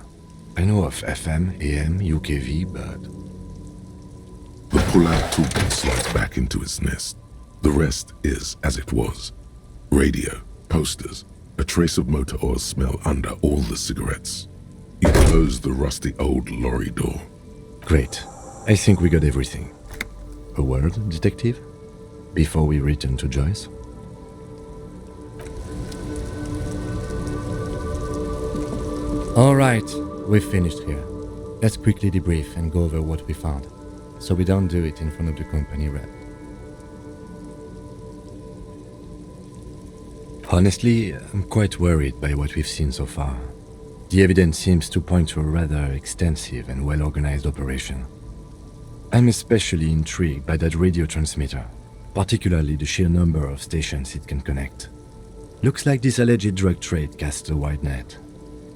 I know of FM, AM, UKV, but... The pull-out toolbox slides back into its nest. The rest is as it was. Radio, posters, a trace of motor oil smell under all the cigarettes. You close the rusty old lorry door. Great. I think we got everything. A word, detective? Before we return to Joyce? Alright, we've finished here. Let's quickly debrief and go over what we found, so we don't do it in front of the company rep. Honestly, I'm quite worried by what we've seen so far. The evidence seems to point to a rather extensive and well-organized operation. I'm especially intrigued by that radio transmitter, particularly the sheer number of stations it can connect. Looks like this alleged drug trade casts a wide net.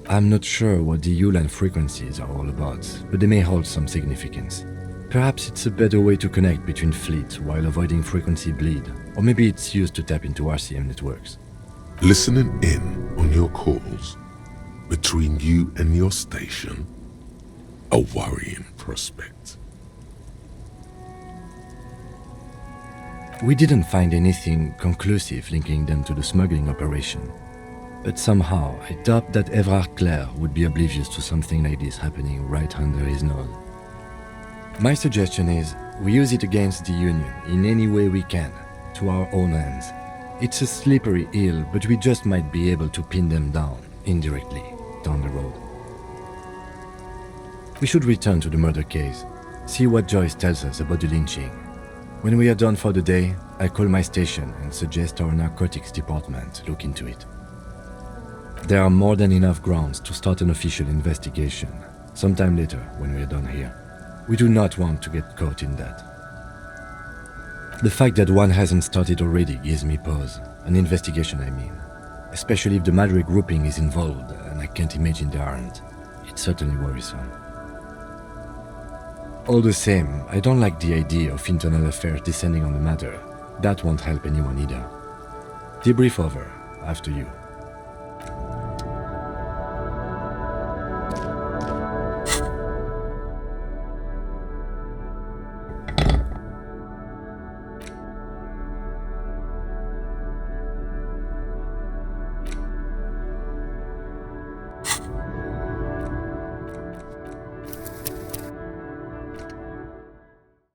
I'm not sure what the Ulan frequencies are all about, but they may hold some significance. Perhaps it's a better way to connect between fleets while avoiding frequency bleed, or maybe it's used to tap into RCM networks. Listening in on your calls between you and your station, a worrying prospect. We didn't find anything conclusive linking them to the smuggling operation, but somehow I doubt that Everard Clare would be oblivious to something like this happening right under his nose. My suggestion is we use it against the Union in any way we can, to our own hands. It's a slippery hill, but we just might be able to pin them down, indirectly, down the road. We should return to the murder case, see what Joyce tells us about the lynching. When we are done for the day, I call my station and suggest our narcotics department look into it. There are more than enough grounds to start an official investigation, sometime later when we are done here. We do not want to get caught in that. The fact that one hasn't started already gives me pause, an investigation I mean. Especially if the Madre grouping is involved, and I can't imagine they aren't. It's certainly worrisome. All the same, I don't like the idea of internal affairs descending on the matter. That won't help anyone either. Debrief over, after you.